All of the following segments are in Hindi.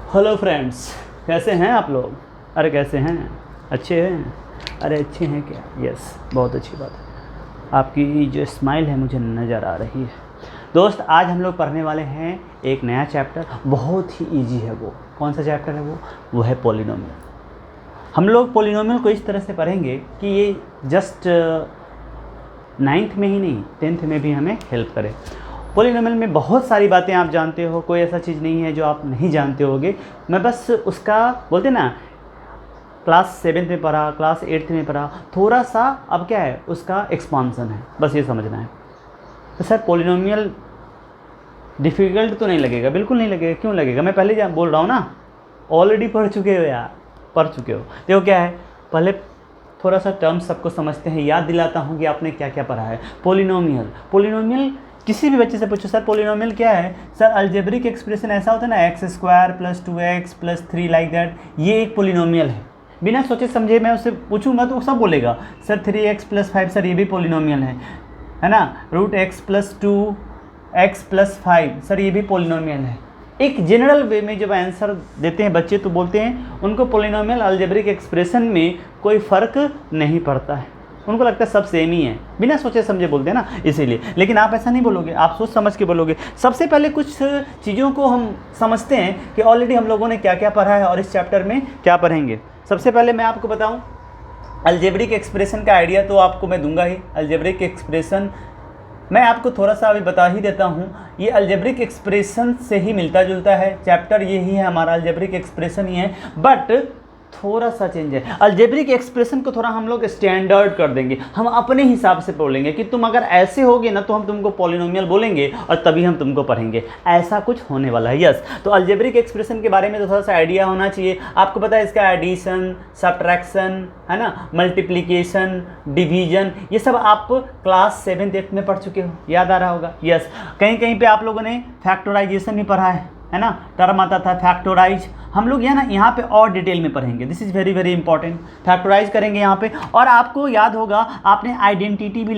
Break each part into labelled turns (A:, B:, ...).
A: हेलो फ्रेंड्स, कैसे हैं आप लोग? अरे कैसे हैं? अच्छे हैं? अरे अच्छे हैं क्या? यस, बहुत अच्छी बात है। आपकी जो स्माइल है मुझे नज़र आ रही है। दोस्त, आज हम लोग पढ़ने वाले हैं एक नया चैप्टर। बहुत ही इजी है वो। कौन सा चैप्टर है वो है पॉलिनोमियल। हम लोग पॉलिनोमियल को इस तरह से पढ़ेंगे कि ये जस्ट 9th में ही नहीं 10th में भी हमें हेल्प करे। पॉलिनोमियल में बहुत सारी बातें आप जानते हो, कोई ऐसा चीज़ नहीं है जो आप नहीं जानते होगे। मैं बस उसका बोलते ना, क्लास 7th में पढ़ा, क्लास 8th में पढ़ा, थोड़ा सा अब क्या है उसका एक्सपांसन है, बस ये समझना है। तो सर पॉलिनोमियल डिफ़िकल्ट तो नहीं लगेगा? बिल्कुल नहीं लगेगा। क्यों लगेगा? मैं पहले बोल रहा हूँ ना, ऑलरेडी पढ़ चुके हो यार, पढ़ चुके हो। देखो क्या है, पहले थोड़ा सा टर्म्स सबको समझते हैं। याद दिलाता हूँ कि आपने क्या क्या पढ़ा है। पॉलिनोमियल किसी भी बच्चे से पूछो, सर पॉलिनोमियल क्या है? सर अलजेब्रिक एक्सप्रेशन ऐसा होता है ना, x² + 2x + 3 लाइक दैट, ये एक पॉलिनोमियल है। बिना सोचे समझे मैं उससे पूछूंगा तो वो सब बोलेगा सर 3x + 5, सर ये भी पॉलिनोमियल है ना। √x + 2x + 5, सर ये भी पॉलिनोमियल है। एक जनरल वे में जब आंसर देते हैं बच्चे तो बोलते हैं उनको पॉलिनोमियल अलजेब्रिक एक्सप्रेशन में कोई फ़र्क नहीं पड़ता है, उनको लगता है सब सेम ही है। बिना सोचे समझे बोलते हैं ना, इसीलिए। लेकिन आप ऐसा नहीं बोलोगे, आप सोच समझ के बोलोगे। सबसे पहले कुछ चीज़ों को हम समझते हैं कि ऑलरेडी हम लोगों ने क्या क्या पढ़ा है और इस चैप्टर में क्या पढ़ेंगे। सबसे पहले मैं आपको बताऊं, अलजेब्रिक एक्सप्रेशन का आइडिया तो आपको मैं दूंगा ही। अलजेब्रिक एक्सप्रेशन मैं आपको थोड़ा सा अभी बता ही देता हूँ। ये अलजेब्रिक एक्सप्रेशन से ही मिलता जुलता है, चैप्टर यही है हमारा, अलजेब्रिक एक्सप्रेशन ही है, बट थोड़ा सा चेंज है। अलजेब्रिक एक्सप्रेशन को थोड़ा हम लोग स्टैंडर्ड कर देंगे, हम अपने हिसाब से बोलेंगे कि तुम अगर ऐसे होगे ना तो हम तुमको पॉलिनोमियल बोलेंगे और तभी हम तुमको पढ़ेंगे। ऐसा कुछ होने वाला है। यस, तो अलजेब्रिक एक्सप्रेशन के बारे में तो थोड़ा सा आइडिया होना चाहिए। आपको पता है इसका एडिशन, सब्ट्रैक्शन है ना, मल्टीप्लिकेशन, डिवीजन, ये सब आप क्लास 7th 8th में पढ़ चुके हो, याद आ रहा होगा। यस, कहीं कहीं पे आप लोगों ने फैक्टराइजेशन भी पढ़ा है ना, टर्म आता था फैक्टोराइज। हम लोग यहाँ पे और डिटेल में पढ़ेंगे। This is very very important. Factorise करेंगे यहाँ पे। और आपको याद होगा आपने आइडेंटिटी भी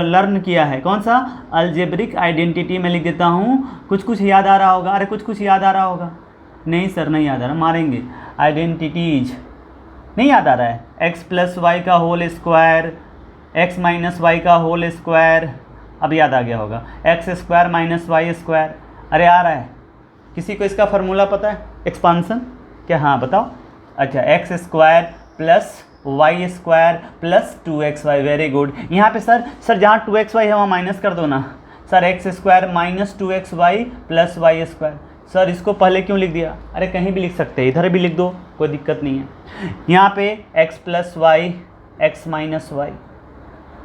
A: लर्न किया है। कौन सा? Algebraic identity. मैं लिख देता हूँ, कुछ कुछ याद आ रहा होगा। अरे कुछ कुछ याद आ रहा होगा। नहीं सर नहीं याद आ रहा, मारेंगे। आइडेंटिटीज नहीं याद आ रहा है। x + y का होल स्क्वायर, x - y का होल स्क्वायर, अब याद आ गया होगा। x² - y², अरे आ रहा है। किसी को इसका फार्मूला पता है एक्सपांसन? क्या? हाँ बताओ। अच्छा, x² + y² + 2xy, very good. यहाँ पे सर जहाँ 2xy है वहाँ माइनस कर दो ना। Sir x² - 2xy + y²। Sir इसको पहले क्यों लिख दिया? अरे कहीं भी लिख सकते हैं, इधर भी लिख दो, कोई दिक्कत नहीं है। यहाँ पे x + y, x - y,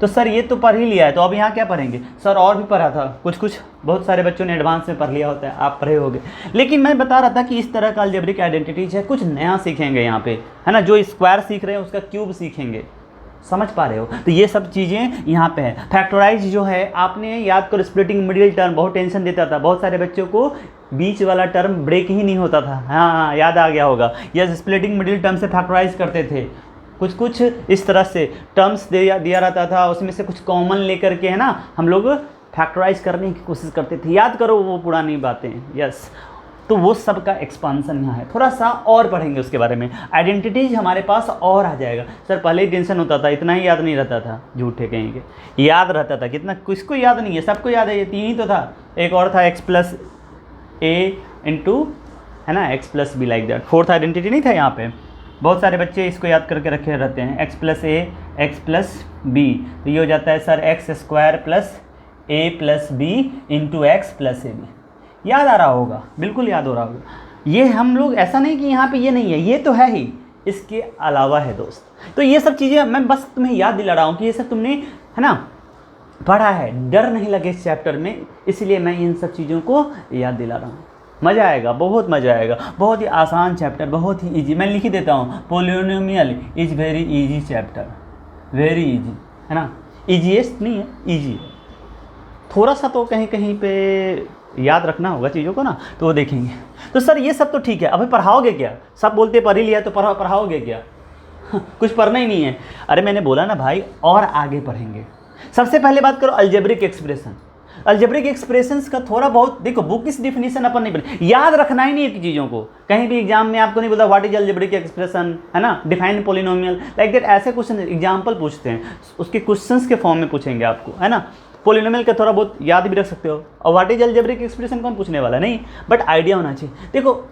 A: तो सर ये तो पढ़ ही लिया है, तो अब यहाँ क्या पढ़ेंगे? सर और भी पढ़ा था कुछ कुछ, बहुत सारे बच्चों ने एडवांस में पढ़ लिया होता है, आप पढ़े होगे। लेकिन मैं बता रहा था कि इस तरह का अलजेब्रिक आइडेंटिटीज है, कुछ नया सीखेंगे यहाँ पे, है ना। जो स्क्वायर सीख रहे हैं उसका क्यूब सीखेंगे, समझ पा रहे हो? तो ये सब चीज़ें यहाँ पे है। फैक्टराइज जो है आपने याद करो, स्प्लिटिंग मिडिल टर्म बहुत टेंशन देता था, बहुत सारे बच्चों को बीच वाला टर्म ब्रेक ही नहीं होता था। हाँ याद आ गया होगा। यस, स्प्लिटिंग मिडिल टर्म से फैक्टराइज करते थे। कुछ कुछ इस तरह से टर्म्स दिया रहता था, उसमें से कुछ कॉमन लेकर के है ना हम लोग फैक्टराइज करने की कोशिश करते थे। याद करो वो पुरानी बातें। यस, तो वो सब का एक्सपांसन यहाँ है। थोड़ा सा और पढ़ेंगे उसके बारे में। आइडेंटिटीज हमारे पास और आ जाएगा। सर पहले ही टेंशन होता था, इतना ही याद नहीं रहता था, झूठे कहेंगे, याद रहता था। कितना? किसको याद नहीं है? सबको याद है। ये 3 ही तो था, एक और था x + a है ना, x + b like that. 4th identity नहीं था यहाँ पे। बहुत सारे बच्चे इसको याद करके रखे रहते हैं, x + a, x + b, तो ये हो जाता है sir x² + a + b × x + ab। याद आ रहा होगा, बिल्कुल याद हो रहा होगा। ये हम लोग ऐसा नहीं कि यहाँ पे ये नहीं है, ये तो है ही, इसके अलावा है दोस्त। तो ये सब चीज़ें मैं बस तुम्हें याद दिला रहा हूँ कि ये सब तुमने है ना पढ़ा है, डर नहीं लगे इस चैप्टर में, इसलिए मैं इन सब चीज़ों को याद दिला रहा हूँ। मज़ा आएगा, बहुत मज़ा आएगा। बहुत ही आसान चैप्टर, बहुत ही इजी। मैं लिख ही देता हूँ, polynomial is very easy chapter, very easy, है ना। ईजीएस्ट नहीं है, इजी है। थोड़ा सा तो कहीं कहीं पे याद रखना होगा चीज़ों को ना, तो वो देखेंगे। तो सर ये सब तो ठीक है, अभी पढ़ाओगे क्या? सब बोलते पढ़ ही लिया, तो पढ़ाओगे क्या? कुछ पढ़ना ही नहीं है। अरे मैंने बोला ना भाई, और आगे पढ़ेंगे। सबसे पहले बात करो अलजेब्रिक एक्सप्रेशन। अलजेब्रिक एक्सप्रेशंस का थोड़ा बहुत देखो, बुक इस डिफिनीशन अपन नहीं बोले, याद रखना ही नहीं है चीज़ों को। कहीं भी एग्जाम में आपको नहीं बोलता व्हाट इज अलजेब्रिक एक्सप्रेशन, है ना, डिफाइन पोलिनोमियल लाइक दैट, ऐसे क्वेश्चन एग्जाम्पल पूछते हैं, उसके क्वेश्चंस के फॉर्म में पूछेंगे आपको, है ना। पोलिनोमियल का थोड़ा बहुत याद भी रख सकते हो, और व्हाट इज अलजेब्रिक एक्सप्रेशन कौन पूछने वाला नहीं, बट आइडिया होना चाहिए। देखो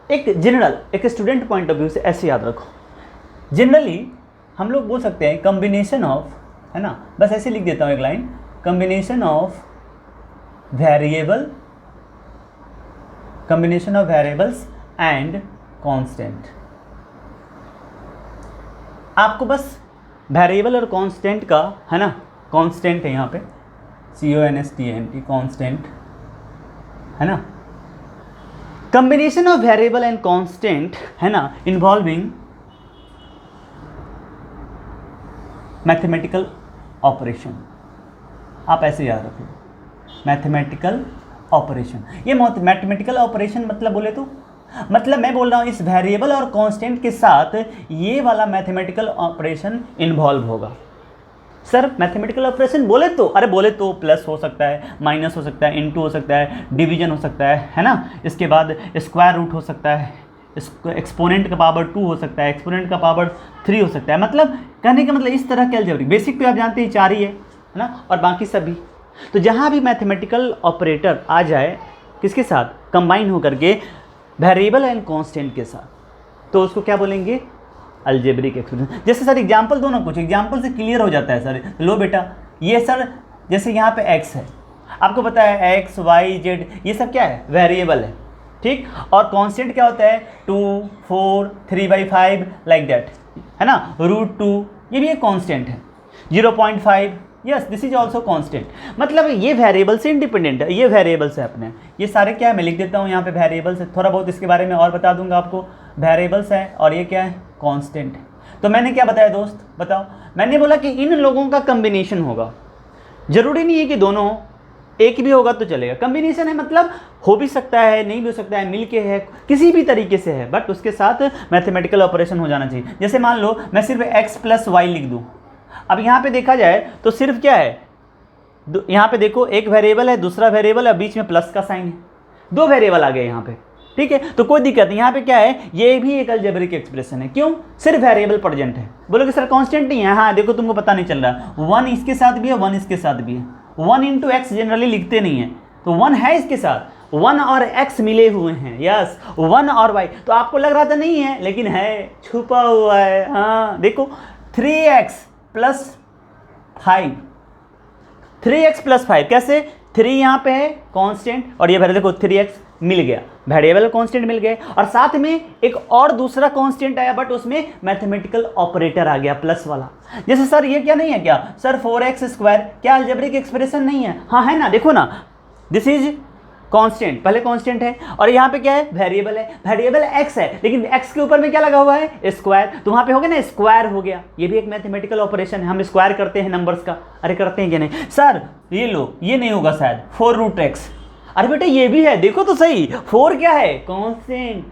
A: एक जनरल, एक स्टूडेंट पॉइंट ऑफ व्यू से ऐसे याद रखो, जनरली हम लोग बोल सकते हैं कॉम्बिनेशन ऑफ, है ना, बस ऐसे लिख देता हूँ एक line, combination of variables and constant. आपको बस वेरिएबल और कांस्टेंट का, है ना, कांस्टेंट है यहाँ पे CONSTANT कांस्टेंट, है ना, combination of variable and constant, है ना, इन्वॉल्विंग मैथमेटिकल ऑपरेशन। आप ऐसे याद रखो, मैथमेटिकल ऑपरेशन। ये मैथमेटिकल ऑपरेशन मतलब बोले तो, मतलब मैं बोल रहा हूँ इस वेरिएबल और कांस्टेंट के साथ ये वाला मैथमेटिकल ऑपरेशन इन्वॉल्व होगा। सर मैथमेटिकल ऑपरेशन बोले तो, अरे बोले तो प्लस हो सकता है, माइनस हो सकता है, इनटू हो सकता है, डिवीजन हो सकता है ना, इसके बाद स्क्वायर रूट हो सकता है, एक्सपोनेंट का पावर 2 हो सकता है, एक्सपोनेंट का पावर 3 हो सकता है। मतलब कहने का मतलब इस तरह के अलजेब्रिक, बेसिक तो आप जानते हैं 4 ही है ना, और बाकी सभी। तो जहाँ भी मैथमेटिकल ऑपरेटर आ जाए किसके साथ, कंबाइन होकर के वेरिएबल एंड कांस्टेंट के साथ, तो उसको क्या बोलेंगे, अलजेब्रिक एक्सप्रेशन। जैसे सर एग्जाम्पल दो ना, कुछ एग्जाम्पल से क्लियर हो जाता है सर। लो बेटा, ये सर जैसे यहाँ पे x है, आपको पता है x, y, z ये सब क्या है, वेरिएबल है, ठीक। और कांस्टेंट क्या होता है, 2, 4, 3/5 लाइक दैट, है ना, √2 ये भी एक कांस्टेंट है, 0.5 yes this is also constant. मतलब ये वेरिएबल से इंडिपेंडेंट है, ये वेरिएबल से अपने, ये सारे क्या है, मैं लिख देता हूँ यहाँ पे वेरिएबल्स है, थोड़ा बहुत इसके बारे में और बता दूंगा आपको। वेरिएबल्स है और ये क्या है, कांस्टेंट है। तो मैंने क्या बताया दोस्त, बताओ, मैंने बोला कि इन लोगों का कम्बिनेशन होगा, जरूरी नहीं है कि दोनों हो, एक भी होगा तो चलेगा। कम्बिनेशन है मतलब हो भी सकता है, नहीं भी हो सकता है, मिलके है, किसी भी तरीके से है, बट उसके साथ मैथमेटिकल ऑपरेशन हो जाना चाहिए। जैसे मान लो मैं सिर्फ x + y लिख दूँ, अब यहाँ पे देखा जाए तो सिर्फ क्या है, यहाँ पे देखो एक वेरिएबल है, दूसरा वेरिएबल है, बीच में प्लस का साइन है, 2 वेरिएबल आ गए यहाँ पे, ठीक है। तो कोई दिक्कत नहीं, यहाँ पे क्या है, ये भी एक अलजेब्रिक एक्सप्रेशन है। क्यों, सिर्फ वेरिएबल प्रेजेंट है। बोलोगे सर कांस्टेंट नहीं है, हाँ देखो तुमको पता नहीं चल रहा, 1 इसके साथ भी है, 1 इसके साथ भी है, 1 × x जनरली लिखते नहीं है, तो 1 है इसके साथ, 1 और x मिले हुए हैं, यस 1 और y। तो आपको लग रहा था नहीं है, लेकिन है, छुपा हुआ है। हाँ देखो 3x + 5, 3x + 5 कैसे, 3 यहाँ पे है कांस्टेंट, और ये देखो 3x मिल गया, वेरिएबल कांस्टेंट मिल गए, और साथ में एक और दूसरा कांस्टेंट आया, बट उसमें मैथमेटिकल ऑपरेटर आ गया प्लस वाला। जैसे सर ये क्या नहीं है क्या, सर 4x² क्या अलजेब्रिक एक्सप्रेशन नहीं है, हाँ है ना, देखो ना, दिस इज कांस्टेंट, पहले कांस्टेंट है, और यहाँ पे क्या है, वेरिएबल है, वेरिएबल x है, लेकिन x के ऊपर में क्या लगा हुआ है, स्क्वायर, तो वहाँ पे हो गया ना, स्क्वायर हो गया। ये भी एक मैथमेटिकल ऑपरेशन है, हम स्क्वायर करते हैं नंबर्स का, अरे करते हैं क्या नहीं सर, ये लो ये नहीं होगा शायद, 4√x, अरे बेटा ये भी है, देखो तो सही, 4 क्या है, कांस्टेंट,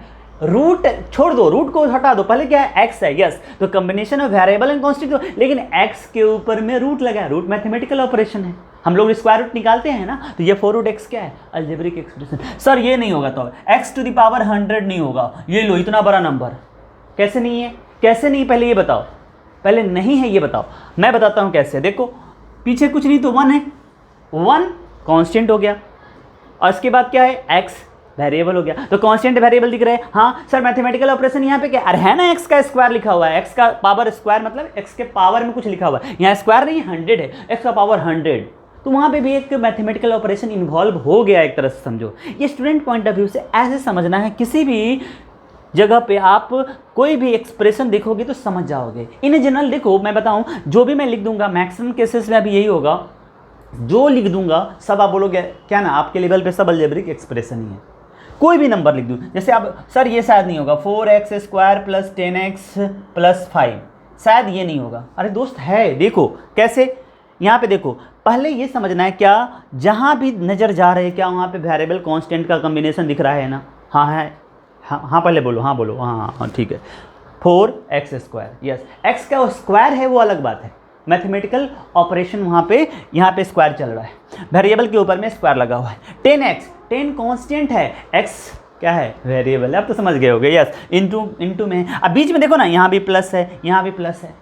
A: रूट छोड़ दो, रूट को हटा दो, पहले क्या है, x है, यस। तो combination of variable and constant, लेकिन x के ऊपर में रूट लगा है, रूट मैथमेटिकल ऑपरेशन है, हम लोग स्क्वायर रूट निकालते हैं ना, तो ये 4√x क्या है, अलजेब्रिक एक्सप्रेशन। सर ये नहीं होगा, तो x⁻, 100 नहीं होगा, ये लो इतना बड़ा नंबर, कैसे नहीं है, कैसे नहीं, पहले ये बताओ, पहले नहीं है ये बताओ, मैं बताता हूँ कैसे। देखो पीछे कुछ नहीं तो 1 है, 1 कांस्टेंट हो गया, और इसके बाद क्या है, x वेरिएबल हो गया, तो कांस्टेंट वेरिएबल दिख रहे हैं। हाँ सर मैथमेटिकल ऑपरेशन यहाँ पे क्या, अरे है ना, x का स्क्वायर लिखा हुआ है, x का पावर स्क्वायर मतलब x के पावर में कुछ लिखा हुआ है, यहाँ स्क्वायर नहीं 100 है, x का पावर 100, तो वहाँ पे भी एक मैथमेटिकल ऑपरेशन इन्वॉल्व हो गया, एक तरह से समझो। ये स्टूडेंट पॉइंट ऑफ व्यू से ऐसे समझना है, किसी भी जगह पे आप कोई भी एक्सप्रेशन देखोगे तो समझ जाओगे। इन जनरल देखो मैं बताऊं, जो भी मैं लिख दूंगा मैक्सिमम केसेस में अभी यही होगा, जो लिख दूंगा सब आप बोलोगे क्या ना, आपके लेवल पे सब अलजेब्रिक एक्सप्रेशन ही है। कोई भी नंबर लिख दूँ, जैसे आप सर ये शायद नहीं होगा, 4x² + 10x + 5, शायद ये नहीं होगा, अरे दोस्त है, देखो कैसे, यहाँ पे देखो, पहले ये समझना है क्या, जहाँ भी नज़र जा रहे हैं क्या वहाँ पे वेरिएबल कांस्टेंट का कॉम्बिनेशन दिख रहा है ना, हाँ है, हाँ पहले बोलो, हाँ ठीक है, 4x², यस, x का स्क्वायर है वो अलग बात है, मैथमेटिकल ऑपरेशन वहाँ पे, यहाँ पे स्क्वायर चल रहा है, वेरिएबल के ऊपर में स्क्वायर लगा हुआ है। 10x 10 कांस्टेंट है, x क्या है, वेरिएबल है। अब तो समझ गए होगे, यस, इनटू में। अब बीच में देखो ना, यहाँ भी प्लस है, यहाँ भी प्लस है।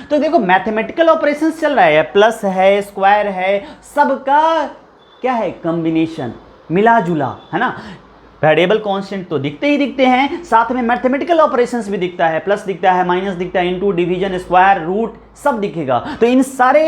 A: तो देखो मैथमेटिकल ऑपरेशंस चल रहा है, प्लस है, स्क्वायर है, सबका क्या है, कॉम्बिनेशन, मिला जुला, है ना। वेरिएबल कांस्टेंट तो दिखते ही दिखते हैं, साथ में मैथमेटिकल ऑपरेशंस भी दिखता है, प्लस दिखता है, माइनस दिखता है, इनटू, डिवीजन, स्क्वायर, रूट, सब दिखेगा। तो इन सारे,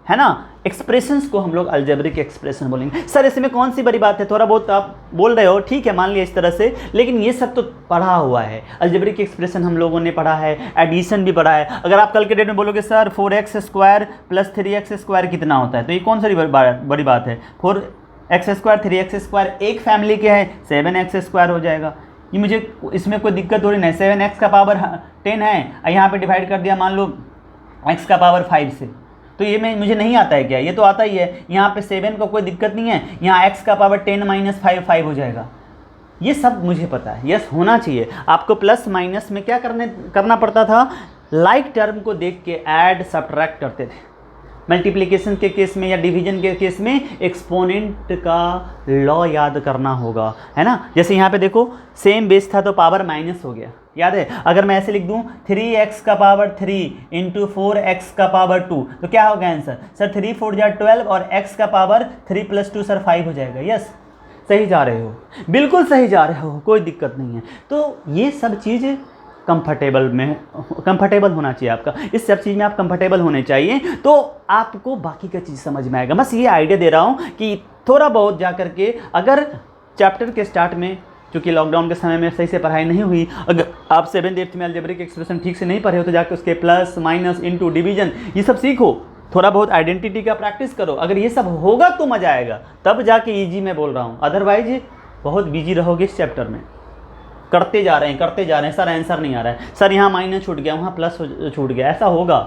A: है ना, एक्सप्रेशंस को हम लोग अलजेब्रिक एक्सप्रेशन बोलेंगे। सर इसमें कौन सी बड़ी बात है, थोड़ा बहुत आप बोल रहे हो, ठीक है, मान लिया इस तरह से, लेकिन ये सब तो पढ़ा हुआ है। अलजेब्रिक एक्सप्रेशन हम लोगों ने पढ़ा है, एडिशन भी पढ़ा है। अगर आप कल के डेट में बोलोगे sir 4x square plus 3x square कितना होता है, तो ये कौन सी बड़ी बात है। 4x स्क्वायर 3x स्क्वायर एक फैमिली के है, 7x स्क्वायर हो जाएगा। ये मुझे इसमें कोई दिक्कत हो रही नहीं। 7x का पावर 10 है, यहाँ पे डिवाइड कर दिया मान लो x का पावर 5 से, तो ये मुझे नहीं आता है क्या, ये तो आता ही है। यहाँ पे 7 का कोई दिक्कत नहीं है, यहाँ x का पावर 10 माइनस 5 हो जाएगा। ये सब मुझे पता है, यस होना चाहिए। आपको प्लस माइनस में क्या करना पड़ता था, लाइक टर्म को देख के ऐड सब्ट्रैक्ट करते थे। मल्टीप्लिकेशन के केस में या डिवीजन के केस में एक्सपोनेंट का लॉ याद करना होगा, है ना। जैसे यहाँ पे देखो सेम बेस था तो पावर माइनस हो गया, याद है। अगर मैं ऐसे लिख दूँ 3x का पावर 3 इंटू 4x का पावर 2, तो क्या होगा आंसर, सर 3 4 जा 12 और x का पावर 3 प्लस 2 सर 5 हो जाएगा। यस, सही जा रहे हो, बिल्कुल सही जा रहे हो, कोई दिक्कत नहीं है। तो ये सब चीज़ कंफर्टेबल होना चाहिए आपका, इस सब चीज़ में आप कंफर्टेबल होने चाहिए, तो आपको बाकी का चीज़ समझ में आएगा। बस ये आइडिया दे रहा हूँ कि थोड़ा बहुत जा करके अगर चैप्टर के स्टार्ट में, क्योंकि लॉकडाउन के समय में सही से पढ़ाई नहीं हुई, अगर आप 7th 8th में अलजेब्रिक एक्सप्रेशन ठीक से नहीं पढ़े हो तो जाकर उसके प्लस माइनस इनटू डिवीजन ये सब सीखो, थोड़ा बहुत आइडेंटिटी का प्रैक्टिस करो। अगर ये सब होगा तो मज़ा आएगा, तब जाके इजी मैं बोल रहा हूँ, अदरवाइज बहुत बिजी रहोगे इस चैप्टर में। करते जा रहे हैं, सर आंसर नहीं आ रहा है, सर यहाँ माइनस छूट गया, वहाँ प्लस छूट गया, ऐसा होगा।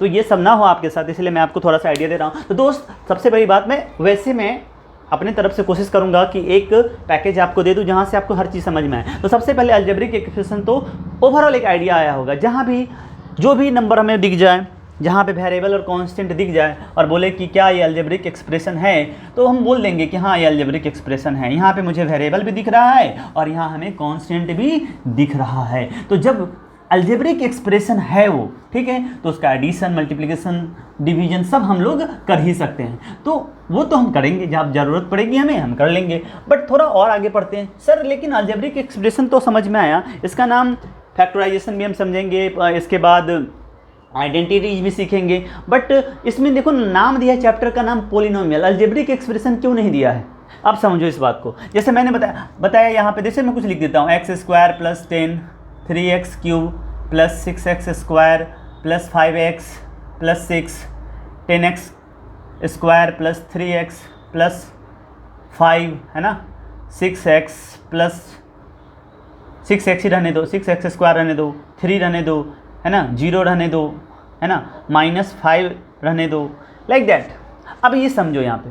A: तो ये सब ना हो आपके साथ, इसलिए मैं आपको थोड़ा सा आइडिया दे रहा हूँ। तो दोस्त सबसे बड़ी बात, मैं अपने तरफ से कोशिश करूंगा कि एक पैकेज आपको दे दूं जहां से आपको हर चीज़ समझ में आए। तो सबसे पहले अलजेब्रिक एक्सप्रेशन तो ओवरऑल एक आइडिया आया होगा, जहां भी जो भी नंबर हमें दिख जाए, जहां पे वेरिएबल और कांस्टेंट दिख जाए और बोले कि क्या ये अलजेब्रिक एक्सप्रेशन है, तो हम बोल देंगे कि हाँ ये अलजेब्रिक एक्सप्रेशन है। यहाँ पे मुझे वेरिएबल भी दिख रहा है और यहाँ हमें कांस्टेंट भी दिख रहा है। तो जब अलजेब्रिक एक्सप्रेशन है वो, ठीक है, तो उसका एडिशन, मल्टीप्लिकेशन, डिवीजन सब हम लोग कर ही सकते हैं। तो वो तो हम करेंगे, जब ज़रूरत पड़ेगी हमें हम कर लेंगे। बट थोड़ा और आगे पढ़ते हैं। सर लेकिन अलजेब्रिक एक्सप्रेशन तो समझ में आया, इसका नाम फैक्टराइजेशन भी हम समझेंगे, इसके बाद आइडेंटिटीज भी सीखेंगे। बट इसमें देखो नाम दिया है चैप्टर का नाम पोलिनोमियल, अलजेब्रिक एक्सप्रेशन क्यों नहीं दिया है? अब समझो इस बात को। जैसे मैंने बताया यहाँ पे, जैसे मैं कुछ लिख देता हूँ, x square plus 10 3x cube plus 6x square plus 5x plus 6 10x square plus 3x plus 5, है ना, 6x प्लस 6x ही रहने दो, 6x स्क्वायर रहने दो, 3 रहने दो, है ना, 0 रहने दो, है ना, -5 रहने दो, लाइक दैट। अब ये समझो, यहाँ पे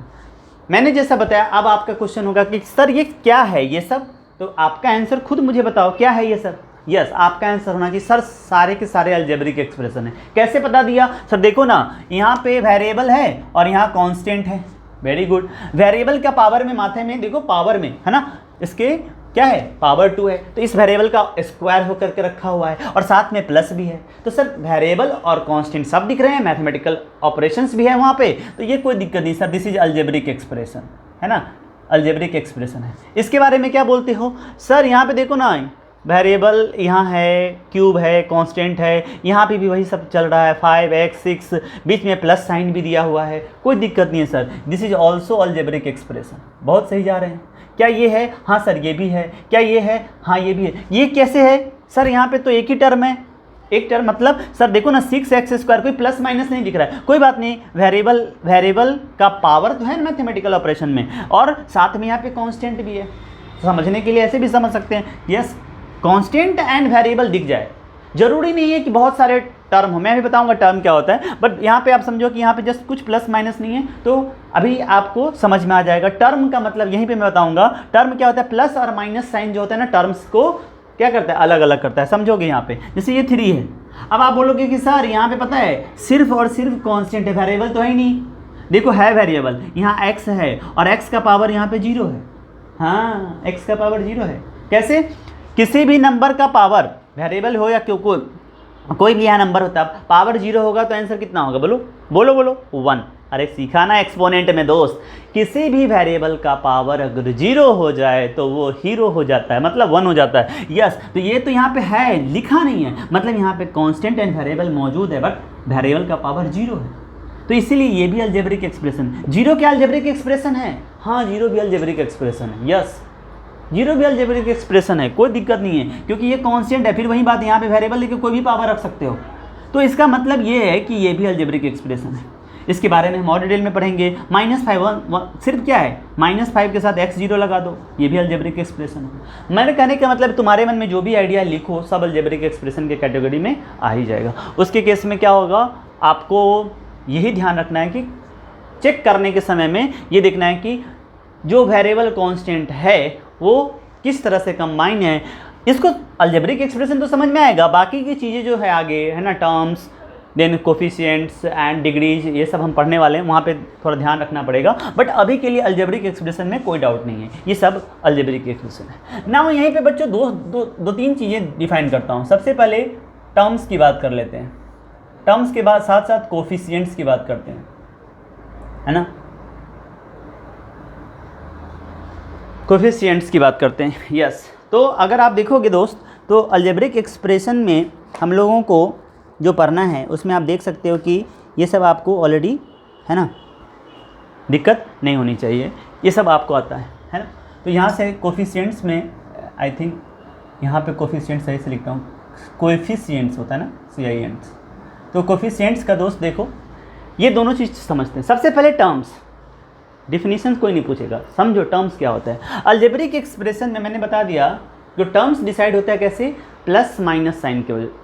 A: मैंने जैसा बताया, अब आपका क्वेश्चन होगा कि सर ये क्या है ये सब, तो आपका आंसर खुद मुझे बताओ क्या है ये सब। यस, आपका आंसर होना चाहिए सर सारे के सारे अलजेब्रिक एक्सप्रेशन है। कैसे पता दिया? सर देखो ना, यहाँ पे वेरिएबल है और यहाँ कांस्टेंट है। Very good. वेरिएबल का पावर में, माथे में देखो पावर में, है ना, इसके क्या है, पावर 2 है, तो इस वेरिएबल का स्क्वायर होकर के रखा हुआ है और साथ में प्लस भी है। तो सर वेरिएबल और कांस्टेंट सब दिख रहे हैं, मैथमेटिकल ऑपरेशंस भी है वहाँ पे, तो ये कोई दिक्कत नहीं sir, this is algebraic expression, है ना, अलजेब्रिक एक्सप्रेशन है। इसके बारे में क्या बोलते हो? सर यहाँ पे देखो ना, वेरिएबल यहाँ है, क्यूब है, कांस्टेंट है, यहाँ पे भी वही सब चल रहा है, 5x 6, बीच में प्लस साइन भी दिया हुआ है, कोई दिक्कत नहीं है sir, this is also algebraic expression. बहुत सही जा रहे हैं। क्या ये है? हाँ सर ये भी है। क्या ये है? हाँ ये भी है। ये कैसे है सर? यहाँ पे तो एक ही टर्म है, एक टर्म मतलब सर देखो ना 6x स्क्वायर, कोई प्लस माइनस नहीं दिख रहा है, कोई बात नहीं, वेरिएबल का पावर तो है मैथमेटिकल ऑपरेशन में, और साथ में यहाँ पे कांस्टेंट भी है। समझने के लिए ऐसे भी समझ सकते हैं, यस कांस्टेंट एंड वेरिएबल दिख जाए, जरूरी नहीं है कि बहुत सारे टर्म हो, मैं भी बताऊंगा टर्म क्या होता है, बट यहाँ पे आप समझो कि यहाँ पे जस्ट कुछ प्लस माइनस नहीं है, तो अभी आपको समझ में आ जाएगा। टर्म का मतलब यहीं पे मैं बताऊंगा, टर्म क्या होता है, प्लस और माइनस साइन जो होता है ना, टर्म्स को क्या करता है, अलग अलग करता है, समझोगे। यहाँ पे जैसे ये 3 है, अब आप बोलोगे कि सर यहाँ पे पता है सिर्फ और सिर्फ कांस्टेंट है, वेरिएबल तो है ही नहीं। देखो है वेरिएबल, यहाँ x है और x का पावर यहाँ पे 0 है। हाँ, x का पावर 0 है। कैसे? किसी भी नंबर का पावर, वेरिएबल हो या कोई भी यहाँ नंबर होता है, पावर 0 होगा तो आंसर कितना होगा? बोलो बोलो बोलो 1। अरे सीखा ना एक्सपोनेंट में दोस्त, किसी भी वेरिएबल का पावर अगर 0 हो जाए तो वो हीरो हो जाता है, मतलब 1 हो जाता है। यस, तो ये तो यहाँ पे है, लिखा नहीं है, मतलब यहाँ पे कांस्टेंट एंड वेरिएबल मौजूद है बट वेरिएबल का पावर 0 है। तो इसीलिए ये भी अलजेब्रिक एक्सप्रेशन, 0 क्या अलजेब्रिक एक्सप्रेशन है? हाँ, 0 भी अलजेब्रिक एक्सप्रेशन है। यस, 0 भी अलजेब्रिक एक्सप्रेशन है, कोई दिक्कत नहीं है क्योंकि ये कांस्टेंट है। फिर वही बात, यहाँ पे वेरिएबल लेके कोई भी पावर रख सकते हो, तो इसका मतलब ये है कि ये भी अलजेब्रिक एक्सप्रेशन है। इसके बारे में हम और डिटेल में पढ़ेंगे। -5 सिर्फ क्या है, -5 के साथ x0 लगा दो, ये भी अलजेब्रिक एक्सप्रेशन है। मैंने कहने का मतलब तुम्हारे मन में जो भी आइडिया लिखो सब अलजेब्रिक एक्सप्रेशन के कैटेगरी में आ ही जाएगा। उसके केस में क्या होगा, आपको यही ध्यान रखना है कि चेक करने के समय में ये देखना है कि जो वेरिएबल कांस्टेंट है वो किस तरह से कंबाइन है। इसको अलजेब्रिक एक्सप्रेशन तो समझ में आएगा, बाकी की चीज़ें जो है आगे है ना, terms, then coefficients and degrees, ये सब हम पढ़ने वाले हैं, वहाँ पे थोड़ा ध्यान रखना पड़ेगा। बट अभी के लिए अलजेब्रिक एक्सप्रेशन में कोई डाउट नहीं है, ये सब अलजेब्रिक एक्सप्रेशन है ना। मैं यहीं पे बच्चों दो तीन चीज़ें डिफाइन करता हूँ। सबसे पहले टर्म्स की बात कर लेते हैं, टर्म्स के बाद साथ साथ कोफिशिएंट्स की बात करते हैं, है ना, कोफिशिएंट्स की बात करते हैं। यस, तो अगर आप देखोगे दोस्त तो अलजेब्रिक एक्सप्रेशन में हम लोगों को जो पढ़ना है उसमें आप देख सकते हो कि ये सब आपको ऑलरेडी, है ना, दिक्कत नहीं होनी चाहिए, ये सब आपको आता है ना। तो यहाँ से कोफिशिएंट्स में आई थिंक यहाँ पे कोफिशिएंट्स सही से लिखता हूँ, कोएफिशिएंट्स होता है ना, CIENTs। तो कोफिशिएंट्स का दोस्त देखो, ये दोनों चीज़ समझते हैं। सबसे पहले टर्म्स, डिफिनीशन कोई नहीं पूछेगा, समझो टर्म्स क्या होता है। अलजेब्रिक एक्सप्रेशन में मैंने बता दिया जो टर्म्स डिसाइड होता है कैसे, प्लस माइनस साइन के वजह से।